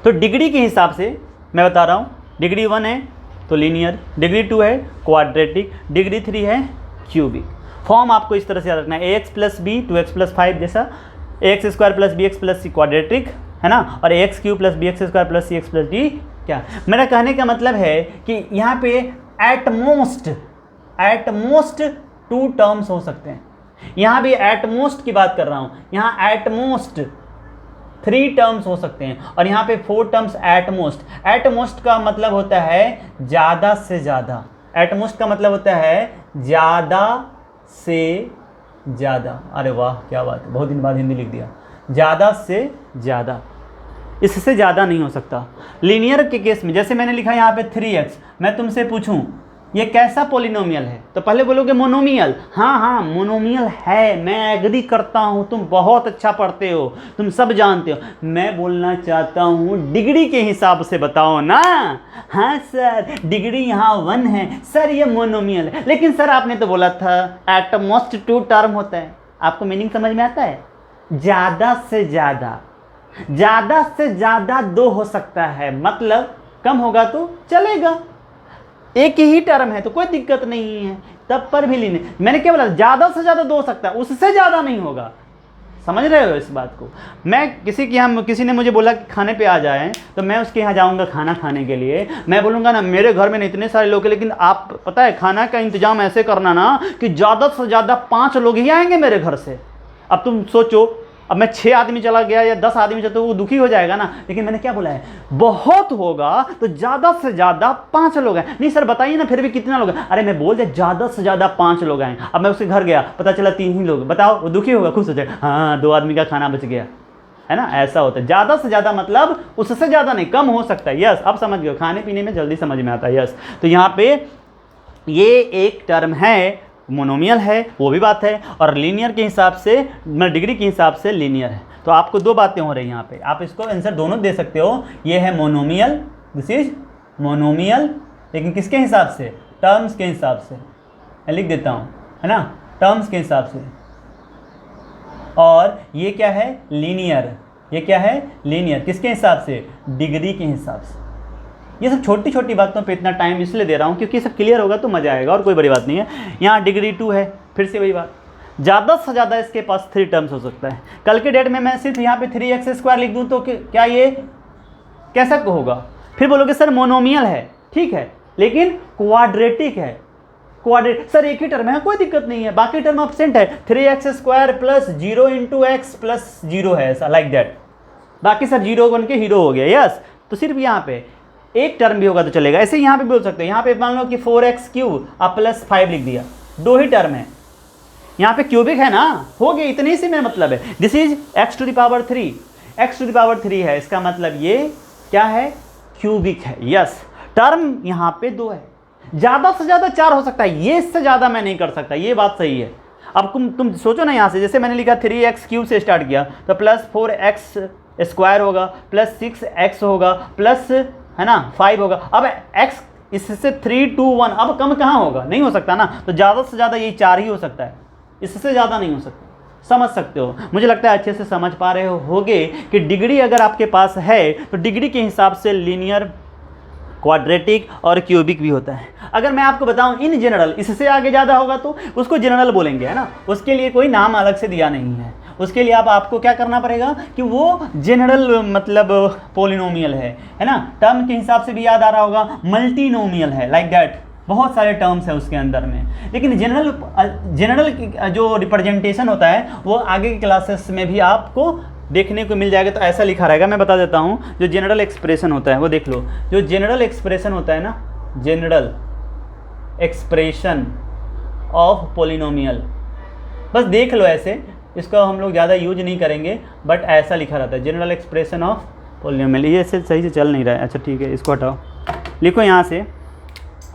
A: तो डिग्री के हिसाब से मैं बता रहा हूँ, डिग्री 1 है तो लीनियर, डिग्री 2 है क्वाड्रेटिक, डिग्री 3 है क्यूबिक। फॉर्म आपको इस तरह से याद रखना है, ax + b 2x + 5 जैसा, ax² + bx + c क्वाड्रेटिक है ना, और ax³ + bx² + cx + d। क्या मेरा कहने का मतलब है कि यहाँ पे एट मोस्ट 2 टर्म्स हो सकते हैं। यहाँ भी एट मोस्ट की बात कर रहा हूँ, यहाँ एट मोस्ट 3 टर्म्स हो सकते हैं और यहाँ पे 4 terms at most. At most का मतलब होता है ज़्यादा से ज़्यादा, एट मोस्ट का मतलब होता है ज़्यादा से ज़्यादा। अरे वाह क्या बात है, बहुत दिन बाद हिंदी लिख दिया। ज़्यादा से ज़्यादा, इससे ज़्यादा नहीं हो सकता। लीनियर के केस में जैसे मैंने लिखा यहाँ पे 3x, मैं तुमसे पूछूं ये कैसा पोलिनोमियल है तो पहले बोलोगे मोनोमियल। हाँ मोनोमियल है, मैं एग्री करता हूँ, तुम बहुत अच्छा पढ़ते हो, तुम सब जानते हो। मैं बोलना चाहता हूँ डिग्री के हिसाब से बताओ ना। हाँ सर, डिग्री यहाँ 1 है सर, ये मोनोमियल है। लेकिन सर आपने तो बोला था एट मोस्ट 2 टर्म होता है। आपको मीनिंग समझ में आता है? ज़्यादा से ज़्यादा, ज़्यादा से ज़्यादा 2 हो सकता है, मतलब कम होगा तो चलेगा। एक ही टर्म है तो कोई दिक्कत नहीं है, तब पर भी लेने। मैंने क्या बोला? ज़्यादा से ज़्यादा 2 हो सकता है, उससे ज़्यादा नहीं होगा। समझ रहे हो इस बात को? मैं किसी ने मुझे बोला कि खाने पे आ जाएं तो मैं उसके यहाँ जाऊँगा खाना खाने के लिए। मैं बोलूँगा ना मेरे घर में इतने सारे लोग हैं, लेकिन आप पता है खाना का इंतज़ाम ऐसे करना ना कि ज़्यादा से ज़्यादा 5 लोग ही आएंगे मेरे घर से। अब तुम सोचो, अब मैं 6 आदमी चला गया या 10 आदमी चला तो वो दुखी हो जाएगा ना। लेकिन मैंने क्या बोला है? बहुत होगा तो ज़्यादा से ज़्यादा 5 लोग आए। नहीं सर बताइए ना फिर भी कितना लोग हैं? अरे मैं बोल दिया ज़्यादा से ज़्यादा 5 लोग आए। अब मैं उसके घर गया, पता चला 3 ही लोग, बताओ वो दुखी होगा? खुश हो जाएगा, हाँ 2 आदमी का खाना बच गया, है ना। ऐसा होता है, ज़्यादा से ज़्यादा मतलब उससे ज़्यादा नहीं, कम हो सकता है। यस, अब समझ गए, खाने पीने में जल्दी समझ में आता है। यस, तो यहाँ पे ये एक टर्म है, मोनोमियल है, वो भी बात है, और लीनियर के हिसाब से, डिग्री के हिसाब से लीनियर है। तो आपको 2 बातें हो रही हैं यहाँ पे, आप इसको आंसर दोनों दे सकते हो। ये है मोनोमियल, दिस इज मोनोमियल, लेकिन किसके हिसाब से? टर्म्स के हिसाब से। मैं लिख देता हूँ, है ना, टर्म्स के हिसाब से। और ये क्या है? लीनियर। ये क्या है? लीनियर। किसके हिसाब से? डिग्री के हिसाब से। ये सब छोटी छोटी बातों पे इतना टाइम इसलिए दे रहा हूँ क्योंकि सब क्लियर होगा तो मज़ा आएगा, और कोई बड़ी बात नहीं है। यहाँ डिग्री 2 है, फिर से वही बात, ज़्यादा से ज़्यादा इसके पास 3 टर्म्स हो सकता है। कल के डेट में मैं सिर्फ यहाँ पे 3x² लिख दूँ तो क्या ये कैसा होगा? फिर बोलोगे सर मोनोमियल है, ठीक है, लेकिन क्वाड्रेटिक है। सर एक ही टर्म है, कोई दिक्कत नहीं है, बाकी टर्म एब्सेंट है। 3x² + 0 × x + 0 है, ऐसा लाइक दैट। बाकी सब 0 बन के हीरो हो गया। यस, तो सिर्फ यहाँ पे एक टर्म भी होगा तो चलेगा। ऐसे यहाँ पे बोल सकते हैं, यहाँ पे मान लो कि 4x³ आप +5 लिख दिया, 2 ही टर्म है। यहाँ पे क्यूबिक है ना, हो गया, इतने से मेरा मतलब है। दिस इज x⁻3, x⁻3 है, इसका मतलब ये क्या है? क्यूबिक है। यस, टर्म यहाँ पे 2 है, ज़्यादा से ज़्यादा 4 हो सकता है, ये इससे ज़्यादा मैं नहीं कर सकता, ये बात सही है। अब तुम सोचो ना, यहाँ से जैसे मैंने लिखा 3x³ से स्टार्ट किया तो प्लस 4x² होगा, प्लस 6x होगा, प्लस है ना 5 होगा। अब x इससे 3, 2, 1, अब कम कहाँ होगा, नहीं हो सकता ना। तो ज़्यादा से ज़्यादा यही 4 ही हो सकता है, इससे ज़्यादा नहीं हो सकता। समझ सकते हो, मुझे लगता है अच्छे से समझ पा रहे होगे कि डिग्री अगर आपके पास है तो डिग्री के हिसाब से लीनियर, क्वाड्रेटिक और क्यूबिक भी होता है। अगर मैं आपको बताऊं इन जनरल, इससे आगे ज़्यादा होगा तो उसको जनरल बोलेंगे, है ना। उसके लिए कोई नाम अलग से दिया नहीं है, उसके लिए आपको क्या करना पड़ेगा कि वो जनरल मतलब पोलिनोमियल है ना। टर्म के हिसाब से भी याद आ रहा होगा, मल्टीनोमियल है, लाइक दैट, बहुत सारे टर्म्स हैं उसके अंदर में। लेकिन जनरल जो रिप्रेजेंटेशन होता है वो आगे की क्लासेस में भी आपको देखने को मिल जाएगा। तो ऐसा लिखा रहेगा, मैं बता देता हूँ। जो जनरल एक्सप्रेशन होता है वो देख लो, जो जनरल एक्सप्रेशन होता है ना, जनरल एक्सप्रेशन ऑफ पोलिनोमियल, बस देख लो ऐसे, इसका हम लोग ज़्यादा यूज नहीं करेंगे, बट ऐसा लिखा रहता है जनरल एक्सप्रेशन ऑफ पोलिनोमियल। ये ऐसे सही से चल नहीं रहा है, अच्छा ठीक है, इसको हटाओ, लिखो यहाँ से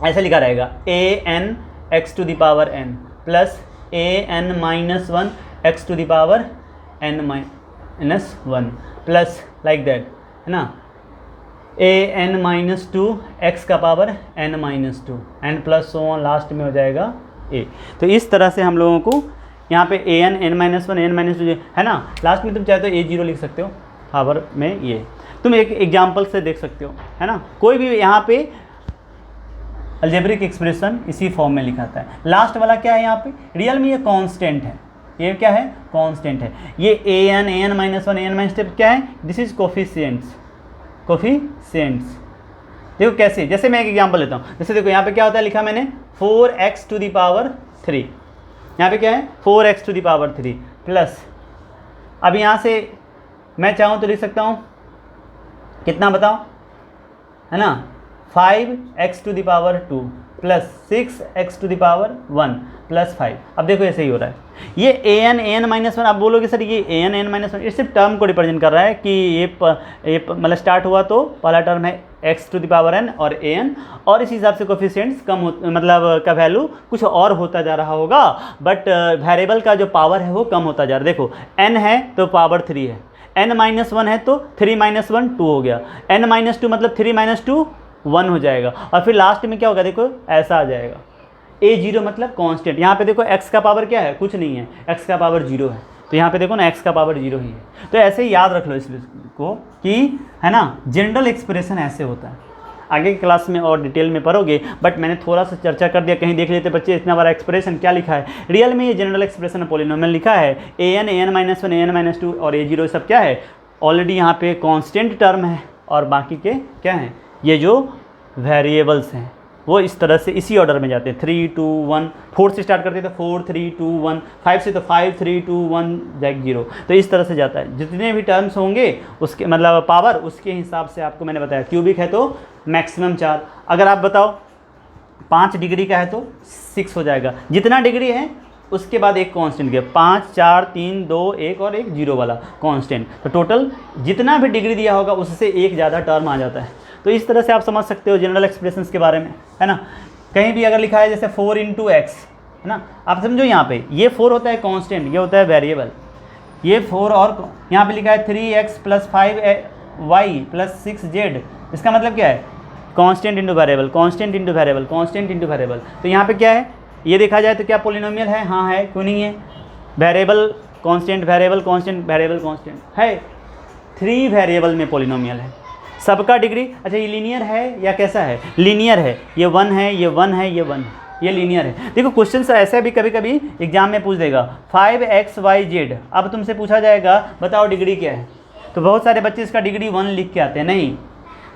A: ऐसा लिखा रहेगा an x⁴n plus an-1 x⁴n-1 plus like that, है ना, an-2 x⁻n-2 and plus so on, last में हो जाएगा a। तो इस तरह से हम लोगों को यहाँ पे an, n-1, n-2 है ना, लास्ट में तुम चाहे तो a0 लिख सकते हो, पावर में ये तुम एक एग्जाम्पल से देख सकते हो, है ना। कोई भी यहाँ पे अलजेब्रिक एक्सप्रेशन इसी फॉर्म में लिखाता है। लास्ट वाला क्या है यहाँ पे, रियल में ये कांस्टेंट है, ये क्या है, कांस्टेंट है। ये an-1 an-2 क्या है, दिस इज कोफिशिएंट्स, कोफिशिएंट्स। देखो कैसे, जैसे मैं एक एग्जांपल लेता हूँ, जैसे देखो यहाँ पे क्या होता है, लिखा मैंने 4x⁻3, यहाँ पे क्या है 4x⁻3 प्लस, अब यहाँ से मैं चाहूँ तो लिख सकता हूँ कितना बताओ, है ना, 5x⁻2 प्लस 6x⁻1 प्लस 5। अब देखो ऐसे ही हो रहा है, ये an-1 आप बोलोगे सर ये an-1, ये सिर्फ टर्म को रिप्रेजेंट कर रहा है कि ये मतलब स्टार्ट हुआ तो पहला टर्म है x⁻n और an, और इस हिसाब से कोफिशिएंट्स कम मतलब का वैल्यू कुछ और होता जा रहा होगा, बट वेरिएबल का जो पावर है वो कम होता जा रहा है। देखो n है तो पावर 3 है, n-1 है तो 3 - 1 2 हो गया, n-2 मतलब 3 - 2 1 हो जाएगा, और फिर लास्ट में क्या होगा, देखो ऐसा आ जाएगा a0 मतलब कांस्टेंट। यहाँ पे देखो x का पावर क्या है, कुछ नहीं है, x का पावर 0 है, तो यहाँ पे देखो ना x का पावर 0 ही है। तो ऐसे ही याद रख लो इसको कि, है ना, जनरल एक्सप्रेशन ऐसे होता है। आगे की क्लास में और डिटेल में पढ़ोगे, बट मैंने थोड़ा सा चर्चा कर दिया, कहीं देख लेते बच्चे इतना बड़ा एक्सप्रेशन क्या लिखा है। रियल में ये जनरल एक्सप्रेशन पोलिनोमियल लिखा है, an, an-1, an-2 और a0 सब क्या है, ऑलरेडी यहाँ पे कांस्टेंट टर्म है, और बाकी के क्या हैं, ये जो वेरिएबल्स हैं वो इस तरह से इसी ऑर्डर में जाते हैं, 3, 2, 1, 4 से स्टार्ट करते हैं तो 4, 3, 2, 1, 5 से तो 5, 3, 2, 1 0। तो इस तरह से जाता है, जितने भी टर्म्स होंगे उसके मतलब पावर उसके हिसाब से आपको मैंने बताया। क्यूबिक है तो मैक्सिमम 4, अगर आप बताओ 5 डिग्री का है तो 6 हो जाएगा, जितना डिग्री है उसके बाद एक कांस्टेंट गया, 5, 4, 3, 2, 1 और एक 0 वाला कांस्टेंट, तो टोटल जितना भी डिग्री दिया होगा उससे एक ज़्यादा टर्म आ जाता है। तो इस तरह से आप समझ सकते हो जनरल एक्सप्रेशंस के बारे में, है ना। कहीं भी अगर लिखा है जैसे 4 × x, है ना, आप समझो यहाँ पे ये 4 होता है कांस्टेंट, ये होता है वेरिएबल, ये 4, और यहाँ पे लिखा है 3x + 5y + 6z, इसका मतलब क्या है, constant into variable, constant into variable, constant into variable. तो यहाँ पे क्या है, ये देखा जाए तो क्या पोलिनोमियल है, हाँ है, क्यों नहीं है, variable constant, variable constant, variable constant है, 3 वेरिएबल में पोलिनोमियल है, सबका डिग्री। अच्छा ये लीनियर है या कैसा है, लीनियर है, ये 1 है, ये 1 है, ये 1 है, ये लीनियर है। देखो क्वेश्चन ऐसा भी कभी कभी एग्जाम में पूछ देगा 5xyz, अब तुमसे पूछा जाएगा बताओ डिग्री क्या है, तो बहुत सारे बच्चे इसका डिग्री 1 लिख के आते हैं। नहीं,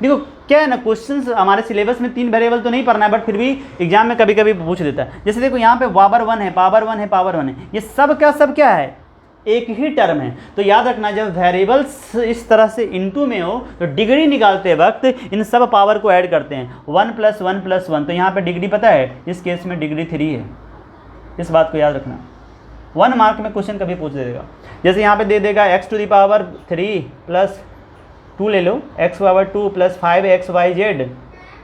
A: देखो क्या है ना, क्वेश्चंस हमारे सिलेबस में 3 वेरिएबल तो नहीं पढ़ना है, बट फिर भी एग्जाम में कभी कभी पूछ देता है। जैसे देखो यहाँ पे पावर 1 है, पावर 1 है, पावर 1 है, ये सब क्या है, एक ही टर्म है। तो याद रखना जब वेरिएबल्स इस तरह से इनटू में हो तो डिग्री निकालते वक्त इन सब पावर को ऐड करते हैं, 1 + 1 + 1, तो यहाँ पे डिग्री पता है, इस केस में डिग्री 3 है, इस बात को याद रखना। 1 मार्क में क्वेश्चन कभी पूछ देगा, जैसे यहाँ पे दे देगा x⁻3 + 2 ले लो, x⁻2 + 5xyz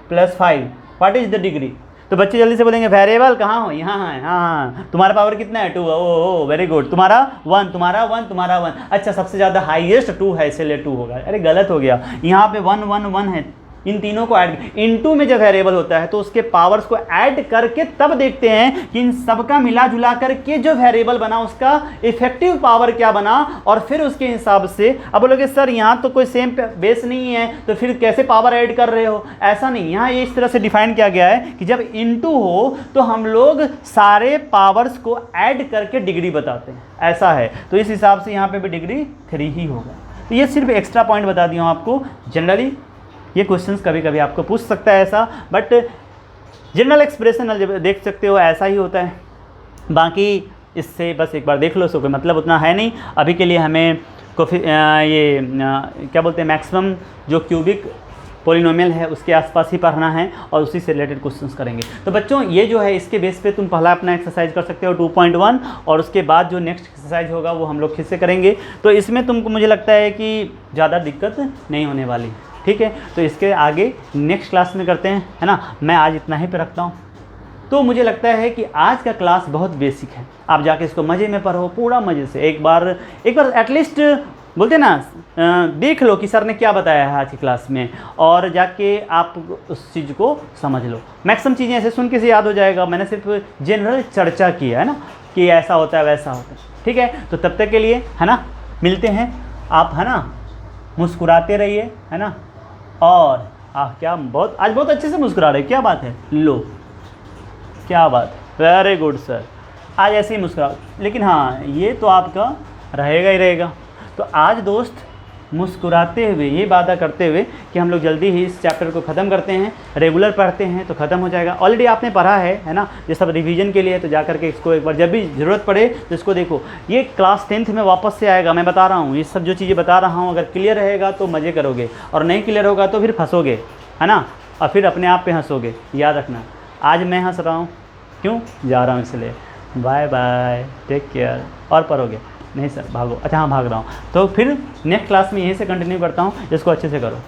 A: + 5, what is the degree. तो बच्चे जल्दी से बोलेंगे वेरिएबल कहाँ हो, यहाँ है, हाँ। तुम्हारा पावर कितना है, 2। ओ वेरी गुड। तुम्हारा 1, तुम्हारा 1, तुम्हारा 1। अच्छा, सबसे ज़्यादा हाईएस्ट 2 है, इसलिए 2 होगा। अरे गलत हो गया, यहाँ पे 1 1 1 है। इन तीनों को ऐड, इनटू में जब वेरिएबल होता है तो उसके पावर्स को ऐड करके तब देखते हैं कि इन सबका मिला जुला करके जो वेरिएबल बना उसका इफेक्टिव पावर क्या बना, और फिर उसके हिसाब से। अब बोलोगे सर यहाँ तो कोई सेम बेस नहीं है, तो फिर कैसे पावर ऐड कर रहे हो? ऐसा नहीं, यहाँ ये इस तरह से डिफाइन किया गया है कि जब इनटू हो तो हम लोग सारे पावर्स को ऐड करके डिग्री बताते हैं, ऐसा है। तो इस हिसाब से यहाँ पे भी डिग्री 3 ही होगा। तो ये सिर्फ एक्स्ट्रा पॉइंट बता दिया हूँ आपको। जनरली ये क्वेश्चंस कभी कभी आपको पूछ सकता है ऐसा, बट जनरल एक्सप्रेशन जब देख सकते हो ऐसा ही होता है। बाकी इससे बस एक बार देख लो, सो कोई मतलब उतना है नहीं। अभी के लिए हमें क्या बोलते हैं, मैक्सिमम जो क्यूबिक पॉलिनोमियल है उसके आसपास ही पढ़ना है और उसी से रिलेटेड क्वेश्चंस करेंगे। तो बच्चों ये जो है इसके बेस पे तुम पहला अपना एक्सरसाइज कर सकते हो 2.1, और उसके बाद जो नेक्स्ट एक्सरसाइज होगा वो हम लोग फिर से करेंगे। तो इसमें तुमको मुझे लगता है कि ज़्यादा दिक्कत नहीं होने वाली, ठीक है। तो इसके आगे नेक्स्ट क्लास में करते हैं, है ना। मैं आज इतना ही पे रखता हूँ। तो मुझे लगता है कि आज का क्लास बहुत बेसिक है, आप जाके इसको मज़े में पढ़ो, पूरा मज़े से। एक बार एटलीस्ट बोलते ना देख लो कि सर ने क्या बताया है आज की क्लास में, और जाके आप उस चीज़ को समझ लो। मैक्सिमम चीज़ें ऐसे सुन के से याद हो जाएगा, मैंने सिर्फ जनरल चर्चा की है ना कि ऐसा होता है वैसा होता है, ठीक है। तो तब तक के लिए, है ना, मिलते हैं। आप, है ना, मुस्कुराते रहिए, है ना। और क्या आज बहुत अच्छे से मुस्कुरा रहे, क्या बात है, लो क्या बात, वेरी गुड सर। आज ऐसे ही मुस्कुराओ, लेकिन हाँ ये तो आपका रहेगा ही रहेगा। तो आज दोस्त मुस्कुराते हुए, ये वादा करते हुए कि हम लोग जल्दी ही इस चैप्टर को ख़त्म करते हैं, रेगुलर पढ़ते हैं तो ख़त्म हो जाएगा। ऑलरेडी आपने पढ़ा है ना, ये सब रिवीजन के लिए। तो जा करके इसको एक बार जब भी ज़रूरत पड़े तो इसको देखो। ये क्लास 10th में वापस से आएगा, मैं बता रहा हूँ। ये सब जो चीज़ें बता रहा हूँ, अगर क्लियर रहेगा तो मज़े करोगे, और नहीं क्लियर होगा तो फिर फंसोगे, है ना, और फिर अपने आप पे हंसोगे। याद रखना, आज मैं हंस रहा हूँ, क्यों जा रहा हूँ इसलिए। Bye bye, take care. और पढ़ोगे नहीं सर, भागो। अच्छा हाँ, भाग रहा हूँ। तो फिर नेक्स्ट क्लास में यहीं से कंटिन्यू करता हूँ, इसको अच्छे से करो।